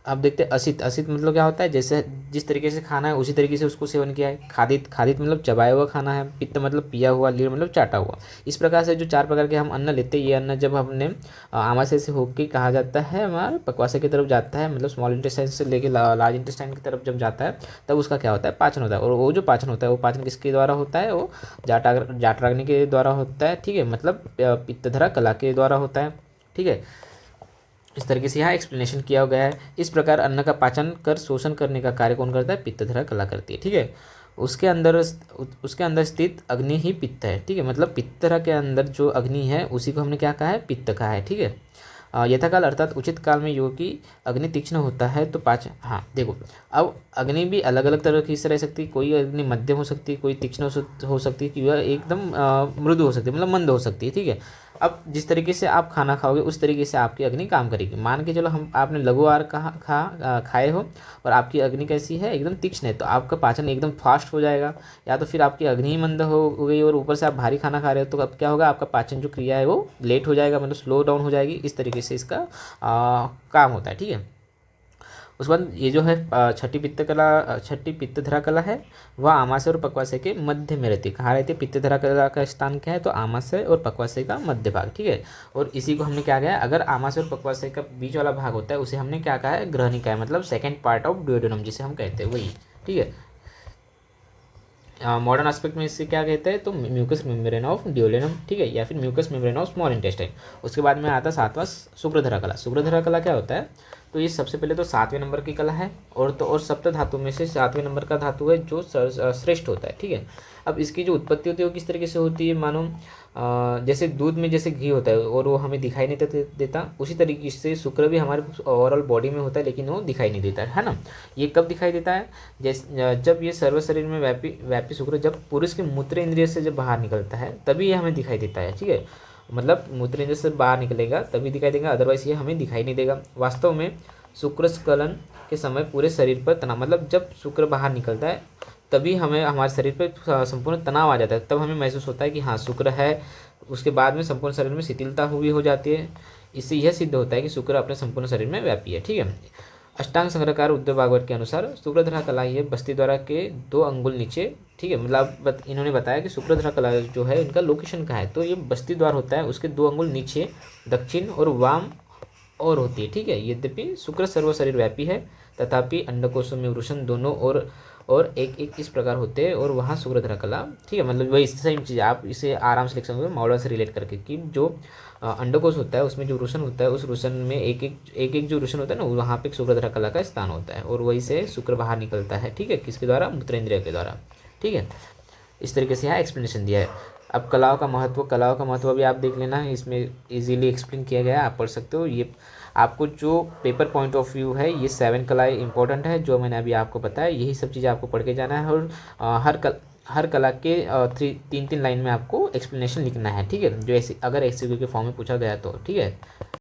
अब देखते हैं असित। असित मतलब क्या होता है? जैसे जिस तरीके से खाना है उसी तरीके से उसको सेवन किया है। खादित मतलब चबाया हुआ खाना है। पित्त मतलब पिया हुआ, लीड मतलब चाटा हुआ। इस प्रकार से जो 4 प्रकार के हम अन्न लेते हैं, ये अन्न जब हमने आमाशय से होकर कहा जाता है हमारे पक्वाशय की तरफ जाता है, मतलब स्मॉल इंटेस्टाइन से लेके लार्ज इंटेस्टाइन की तरफ जब जाता है तब उसका क्या होता है? पाचन होता है। और वो जो पाचन होता है वो पाचन किसके द्वारा होता है? वो जाठराग्नि के द्वारा होता है। ठीक है, मतलब पित्तधरा कला के द्वारा होता है। ठीक है, इस तरीके से यहाँ एक्सप्लेनेशन किया गया है। इस प्रकार अन्न का पाचन कर शोषण करने का कार्य कौन करता है? पित्तधरा कला करती है। ठीक है, उसके अंदर स्थित अग्नि ही पित्त है। ठीक है, मतलब पित्तधरा के अंदर जो अग्नि है उसी को हमने क्या कहा है? पित्त कहा है। ठीक है, यथाकाल अर्थात उचित काल में योग की अग्नि तीक्ष्ण होता है तो पाचन। हाँ देखो, अब अग्नि भी अलग अलग तरह की रह सकती है। कोई अग्नि मध्यम हो सकती है, कोई तीक्ष्ण हो सकती है, कि वह एकदम मृदु हो सकती है, मतलब मंद हो सकती है। ठीक है, अब जिस तरीके से आप खाना खाओगे उस तरीके से आपकी अग्नि काम करेगी। मान के चलो आपने लघु आहार खाए हो और आपकी अग्नि कैसी है? एकदम तीक्ष्ण है, तो आपका पाचन एकदम फास्ट हो जाएगा। या तो फिर आपकी अग्नि ही मंद हो गई और ऊपर से आप भारी खाना खा रहे हो, तो अब क्या होगा? आपका पाचन जो क्रिया है वो लेट हो जाएगा, मतलब स्लो डाउन हो जाएगी। इस तरीके से इसका काम होता है। ठीक है, उसके बाद ये जो है 6ठी पित्तधरा कला है, वह आमाशय और पक्वाशय के मध्य में रहती है। कहाँ रहती है? पित्तधरा कला का स्थान क्या है? तो आमाशय और पक्वाशय का मध्य भाग। ठीक है, और इसी को हमने क्या कहा है? अगर आमाशय और पक्वाशय का बीच वाला भाग होता है उसे हमने क्या कहा है? ग्रहणिका है, मतलब 2nd पार्ट ऑफ डुओडेनम जिसे हम कहते हैं वही। ठीक है, मॉडर्न एस्पेक्ट में इससे क्या कहते हैं? तो म्यूकस मेम्ब्रेन ऑफ ड्यूओडेनम। ठीक है, या फिर mucus membrane of small intestine. उसके बाद में आता है 7वां शुक्रधरा कला। शुक्रधरा कला क्या होता है? तो ये सबसे पहले तो 7वें नंबर की कला है और सप्त धातु में से 7वें नंबर का धातु है जो श्रेष्ठ होता है। ठीक है, अब इसकी जो उत्पत्ति होती है वो किस तरीके से होती है? मानो जैसे दूध में जैसे घी होता है और वो हमें दिखाई नहीं देता, उसी तरीके से शुक्र भी हमारे ओवरऑल बॉडी में होता है लेकिन वो दिखाई नहीं देता है ना। ये कब दिखाई देता है? जैसे जब ये सर्व शरीर में व्यापी शुक्र जब पुरुष के मूत्र इंद्रिय से जब बाहर निकलता है तभी ये हमें दिखाई देता है। ठीक है, मतलब मूत्रेंद्र से बाहर निकलेगा तभी दिखाई देगा, अदरवाइज ये हमें दिखाई नहीं देगा। वास्तव में शुक्रस्खलन के समय पूरे शरीर पर तनाव, मतलब जब शुक्र बाहर निकलता है तभी हमें हमारे शरीर पर संपूर्ण तनाव आ जाता है, तब हमें महसूस होता है कि हाँ शुक्र है। उसके बाद में संपूर्ण शरीर में शिथिलता हुई हो जाती है। इससे यह सिद्ध होता है कि शुक्र अपने संपूर्ण शरीर में व्यापी है। ठीक है। अष्टांग संग्रहकार उद्धव भागवत के अनुसार शुक्रधरा कला ये बस्ती द्वारा के 2 अंगुल नीचे, ठीक है, मतलब इन्होंने बताया कि शुक्रधरा कला जो है इनका लोकेशन कहाँ है, तो ये बस्ती द्वार होता है, उसके 2 अंगुल नीचे दक्षिण और वाम और होती है। ठीक है। यद्यपि शुक्र सर्व शरीर व्यापी है, तथापि अंडकोशों में वृषण दोनों और एक एक इस प्रकार होते हैं, और वहाँ शुक्रधरा कला, ठीक है, मतलब वही सेम चीज़, आप इसे आराम से लिख सकते हो मॉडल से रिलेट करके कि जो अंडकोश होता है उसमें जो वृषण होता है, उस वृषण में एक जो वृषण होता है ना, वहाँ पे शुक्रधरा कला का स्थान होता है, और वही से शुक्र बाहर निकलता है। ठीक है, किसके द्वारा? मूत्रेंद्रिय के द्वारा। ठीक है, इस तरीके से यहाँ एक्सप्लेनेशन दिया है। अब कलाओं का महत्व भी आप देख लेना, इसमें इजीली एक्सप्लेन किया गया है, आप पढ़ सकते हो। ये आपको जो पेपर पॉइंट ऑफ व्यू है, ये 7 कलाएँ इंपॉर्टेंट है जो मैंने अभी आपको बताया, यही सब चीज़ें आपको पढ़ के जाना है। और हर कला के 3-3 लाइन में आपको एक्सप्लेनेशन लिखना है। ठीक है, जो ऐसे अगर एमसीक्यू के फॉर्म में पूछा गया तो। ठीक है।